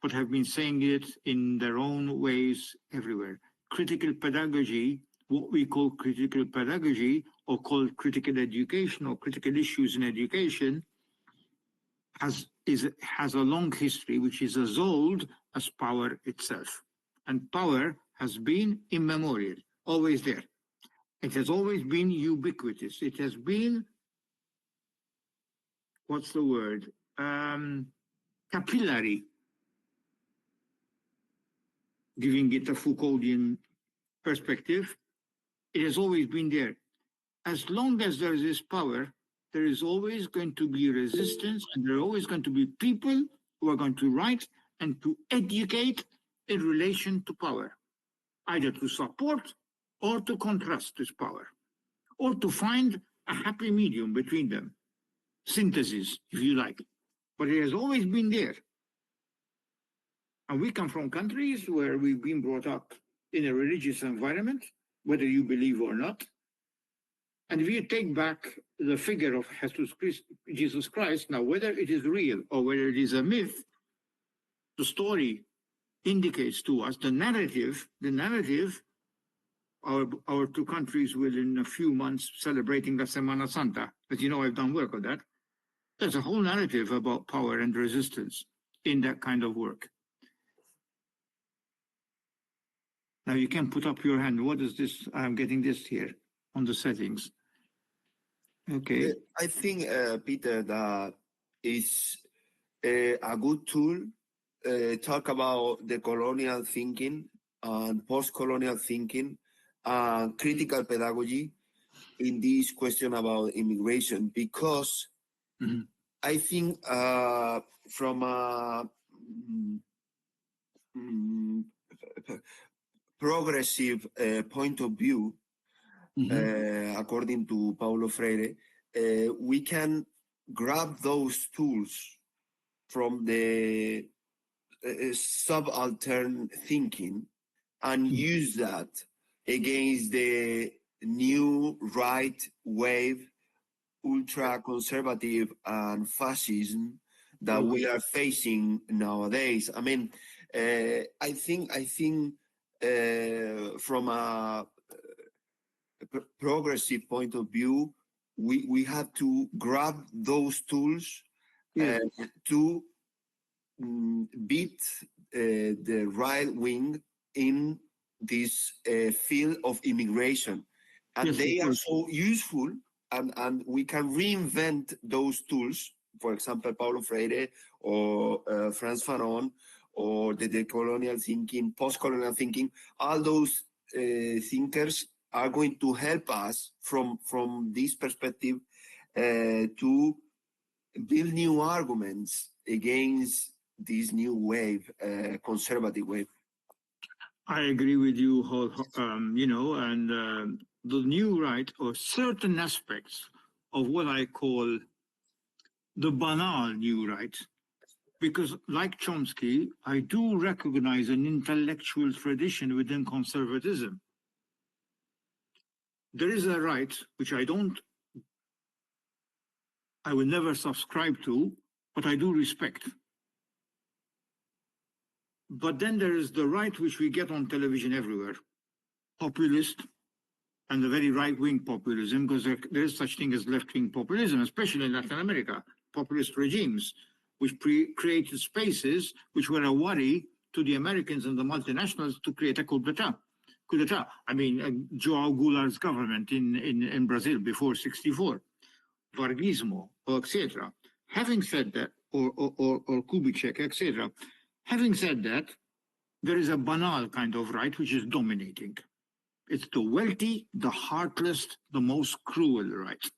but have been saying it in their own ways everywhere. Critical pedagogy, what we call critical pedagogy, or called critical education or critical issues in education, has a long history which is as old as power itself. And power has been immemorial, always there. It has always been ubiquitous. It has been, what's the word? Capillary, giving it a Foucauldian perspective. It has always been there. As long as there is this power, there is always going to be resistance, and there are always going to be people who are going to write and to educate in relation to power, either to support or to contrast this power, or to find a happy medium between them, synthesis, if you like. But it has always been there. And we come from countries where we've been brought up in a religious environment, whether you believe or not. And if you take back the figure of Jesus Christ, now whether it is real or whether it is a myth, the story indicates to us the narrative, our two countries will in a few months celebrating la Semana Santa. As you know, I've done work on that. There's a whole narrative about power and resistance in that kind of work. Now you can put up your hand. What is this? I'm getting this here on the settings. Okay. I think, Peter, that is a good tool. Talk about the colonial thinking and post-colonial thinking, critical pedagogy in this question about immigration, because I think from a progressive point of view, according to Paulo Freire, we can grab those tools from the subaltern thinking and use that against the new right wave, ultra-conservative and fascism that we are facing nowadays. I mean, I think from a progressive point of view, we have to grab those tools to beat the right wing in this field of immigration. And they are so useful, and we can reinvent those tools. For example, Paulo Freire or Frantz Fanon, or the decolonial thinking, post-colonial thinking, all those thinkers are going to help us from this perspective to build new arguments against this new wave, conservative wave. I agree with you, and the new right, or certain aspects of what I call the banal new right, because like Chomsky, I do recognize an intellectual tradition within conservatism. There is a right which I will never subscribe to, but I do respect. But then there is the right which we get on television everywhere, populist, and the very right-wing populism, because there is such thing as left-wing populism, especially in Latin America, populist regimes, which created spaces which were a worry to the Americans and the multinationals to create a coup d'etat. I mean, João Goulart's government in Brazil before '64, Vargismo, etc. Having said that, or Kubitschek, etc. Having said that, there is a banal kind of right which is dominating. It's the wealthy, the heartless, the most cruel right.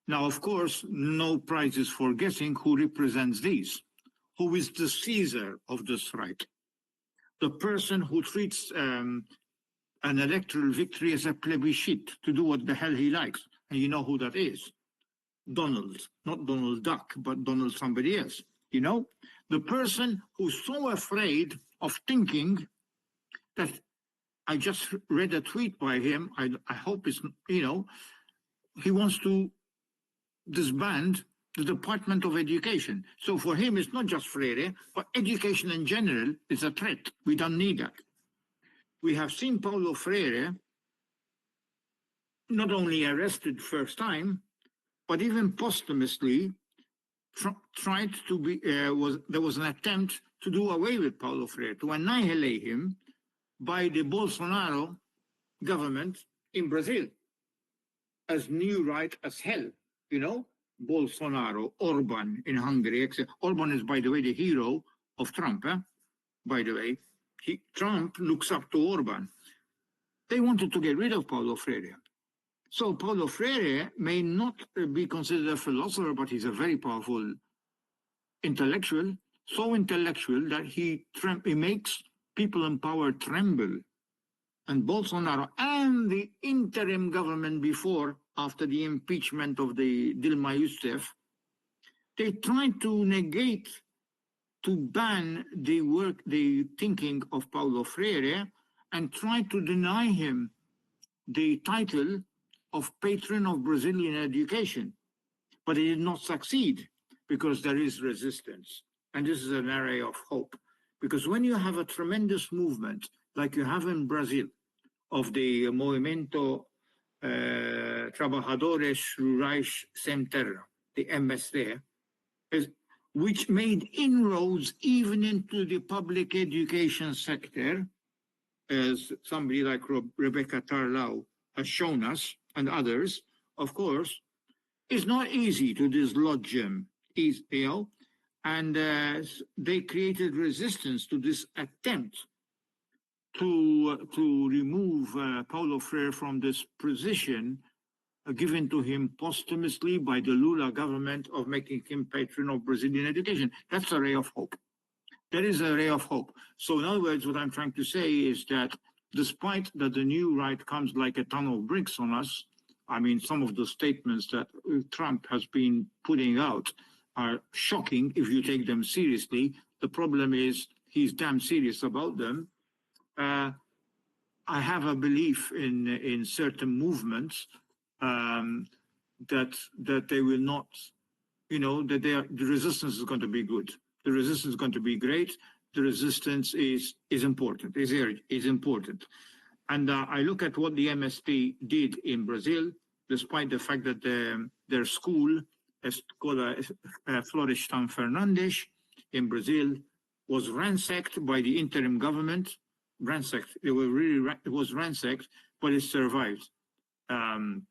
Now, of course, no prizes for guessing who represents these. Who is the Caesar of this right? The person who treats an electoral victory as a plebiscite to do what the hell he likes. And you know who that is? Donald, not Donald Duck, but Donald somebody else. You know, the person who's so afraid of thinking that, I just read a tweet by him, I hope it's, he wants to disband the Department of Education. So for him, it's not just Freire, but education in general is a threat. We don't need that. We have seen Paulo Freire not only arrested first time, but even posthumously tried to be, there was an attempt to do away with Paulo Freire, to annihilate him by the Bolsonaro government in Brazil as new right as hell, Bolsonaro, Orban in Hungary. Orban is, by the way, the hero of Trump, by the way. Trump looks up to Orban. They wanted to get rid of Paulo Freire. So Paulo Freire may not be considered a philosopher, but he's a very powerful intellectual, so intellectual that he makes people in power tremble. And Bolsonaro and the interim government after the impeachment of the Dilma Rousseff, they tried to negate, to ban the thinking of Paulo Freire, and tried to deny him the title of patron of Brazilian education. But it did not succeed because there is resistance. And this is an area of hope. Because when you have a tremendous movement, like you have in Brazil, of the Movimento Trabajadores Rurais Sem Terra, the MST, which made inroads even into the public education sector, as somebody like Rebecca Tarlau has shown us, and others, of course, it's not easy to dislodge them, and they created resistance to this attempt to remove Paulo Freire from this position given to him posthumously by the Lula government of making him patron of Brazilian education. That's a ray of hope. There is a ray of hope. So in other words, what I'm trying to say is that despite that the new right comes like a ton of bricks on us, I mean, some of the statements that Trump has been putting out are shocking if you take them seriously. The problem is he's damn serious about them. I have a belief in certain movements that they will not, that the resistance is going to be good. The resistance is going to be great. The resistance is important, is important. And I look at what the MST did in Brazil, despite the fact that their school, Escola Florestan Fernandes in Brazil, was ransacked by the interim government. Ransacked. It was ransacked, but it survived. And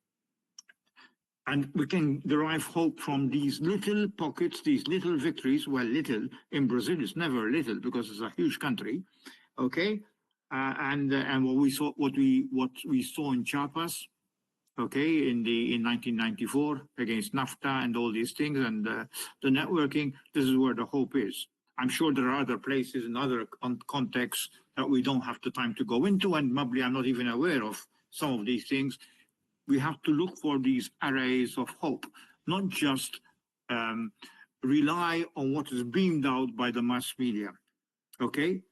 we can derive hope from these little pockets, these little victories. Well, little in Brazil is never little because it's a huge country. Okay, and what we saw in Chiapas, okay, in 1994 against NAFTA and all these things and the networking. This is where the hope is. I'm sure there are other places and other contexts that we don't have the time to go into, and probably I'm not even aware of some of these things. We have to look for these arrays of hope, not just rely on what is beamed out by the mass media. Okay,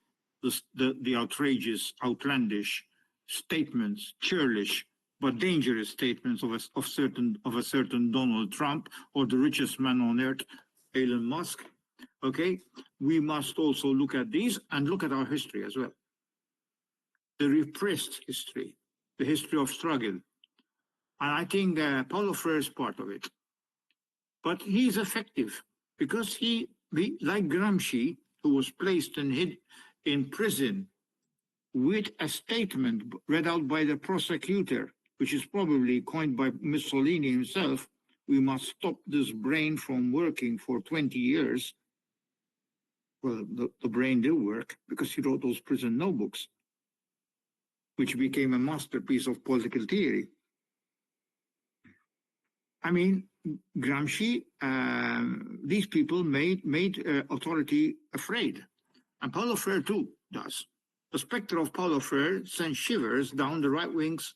the outrageous, outlandish statements, churlish but dangerous statements of a certain Donald Trump or the richest man on earth, Elon Musk. Okay, we must also look at these and look at our history as well. The repressed history, the history of struggle. And I think Paulo Freire is part of it. But he is effective because he, like Gramsci, who was placed and hid in prison with a statement read out by the prosecutor, which is probably coined by Mussolini himself, we must stop this brain from working for 20 years. Well, the brain did work because he wrote those prison notebooks, which became a masterpiece of political theory. I mean, Gramsci, these people made authority afraid. And Paulo Freire too does. The specter of Paulo Freire sent shivers down the right wing's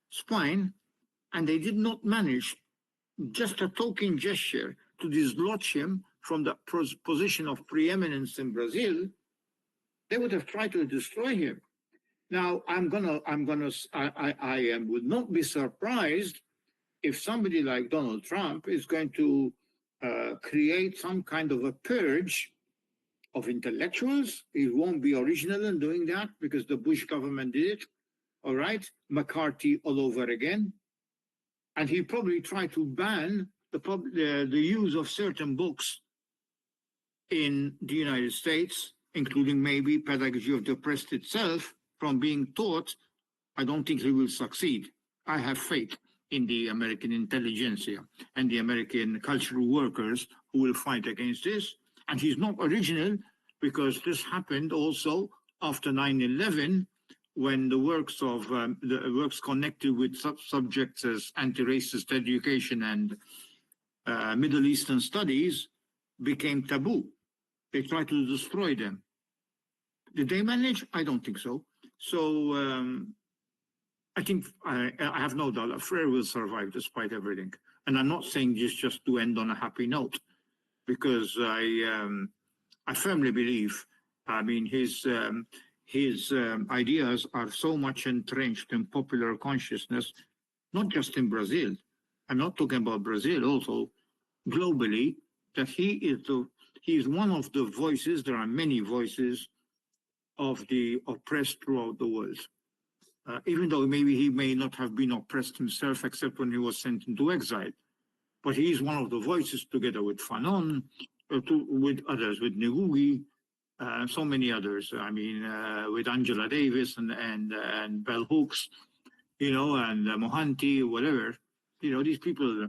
spine, and they did not manage, just a token gesture, to dislodge him from the position of preeminence in Brazil. They would have tried to destroy him. Now, I would not be surprised if somebody like Donald Trump is going to create some kind of a purge of intellectuals. He won't be original in doing that because the Bush government did it. All right, McCarthy all over again. And he probably tried to ban the use of certain books in the United States, including maybe Pedagogy of the Oppressed itself, from being taught. I don't think he will succeed. I have faith in the American intelligentsia and the American cultural workers who will fight against this. And he's not original because this happened also after 9/11, when the works of the works connected with subjects as anti-racist education and Middle Eastern studies became taboo. They tried to destroy them. Did they manage? I don't think so. So I think I have no doubt that Freire will survive despite everything. And I'm not saying this just to end on a happy note, because I firmly believe, I mean, his ideas are so much entrenched in popular consciousness, not just in Brazil. I'm not talking about Brazil, also globally, that he is one of the voices. There are many voices of the oppressed throughout the world. Even though maybe he may not have been oppressed himself, except when he was sent into exile. But he is one of the voices, together with Fanon, with others, with Ngugi, so many others. I mean, with Angela Davis and Bell Hooks, and Mohanty, whatever. These people.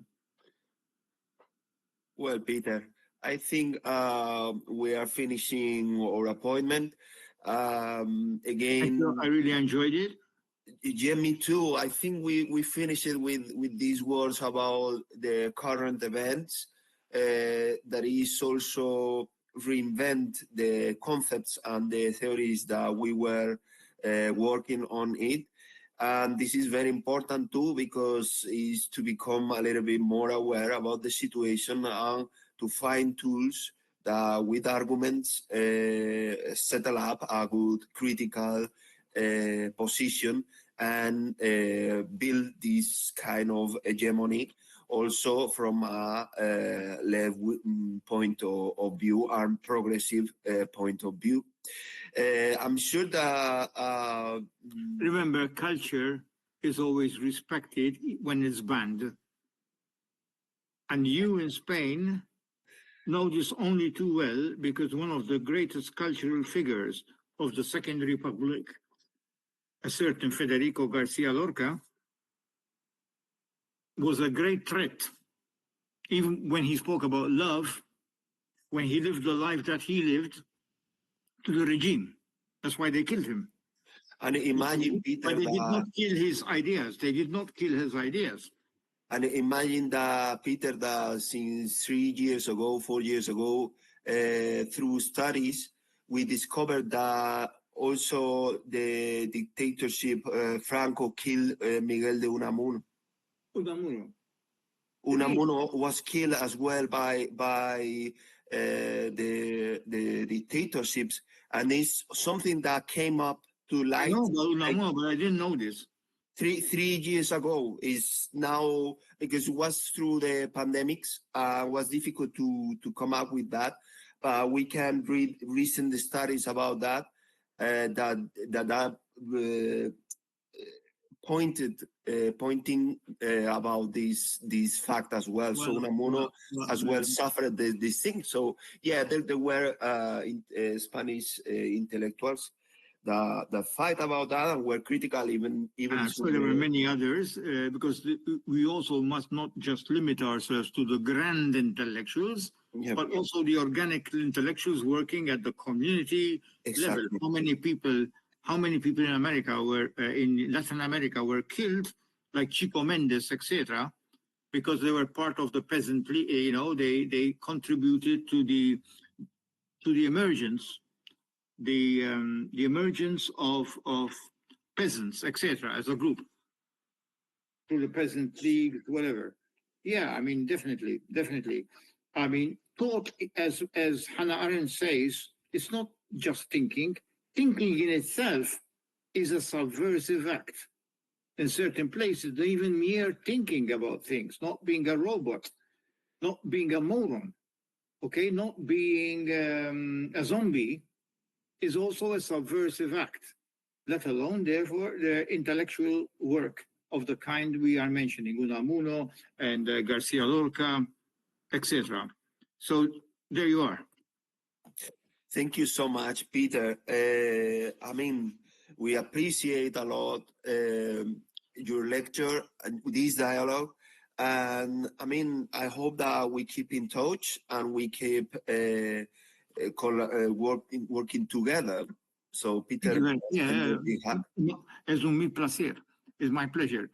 Well, Peter, I think we are finishing our appointment. Again, I really enjoyed it. Yeah, me too. I think we finished it with these words about the current events. That is also reinvent the concepts and the theories that we were working on it. And this is very important too, because is to become a little bit more aware about the situation and to find tools that with arguments settle up a good critical position and build this kind of hegemony also from a left point of view and progressive point of view. I'm sure that... Remember, culture is always respected when it's banned. And you in Spain know this only too well, because one of the greatest cultural figures of the Second Republic, a certain Federico Garcia Lorca, was a great threat. Even when he spoke about love, when he lived the life that he lived, to the regime. That's why they killed him. And imagine, Peter, but they did not kill his ideas. They did not kill his ideas. And imagine that, Peter, that since 3 years ago, 4 years ago, through studies, we discovered that also the dictatorship, Franco killed Miguel de Unamuno. Unamuno was killed as well by the dictatorships, and it's something that came up to light. I know about Unamuno, but I didn't know this. 3 years ago is now, because it was through the pandemics, was difficult to come up with that. We can read recent studies about that, pointing about this fact as well. So Unamuno as well suffered this thing. So yeah, there were Spanish intellectuals that fight about that and were critical even so there were many others, because we also must not just limit ourselves to the grand intellectuals, but also the organic intellectuals working at the community level. How many people in America were in Latin America were killed, like Chico Mendes, etc., because they were part of the peasantry. They contributed to the emergence. The emergence of peasants, etc., as a group, through the peasant league, whatever. Yeah, I mean, definitely. I mean, thought, as Hannah Arendt says, it's not just thinking. Thinking in itself is a subversive act. In certain places, even mere thinking about things, not being a robot, not being a moron, okay, not being a zombie, is also a subversive act, let alone, therefore, the intellectual work of the kind we are mentioning, Unamuno and Garcia Lorca, etc. So there you are. Thank you so much, Peter. I mean, we appreciate a lot your lecture and this dialogue. And I mean, I hope that we keep in touch and we keep working together. So, Peter, es un mi placer. It's my pleasure.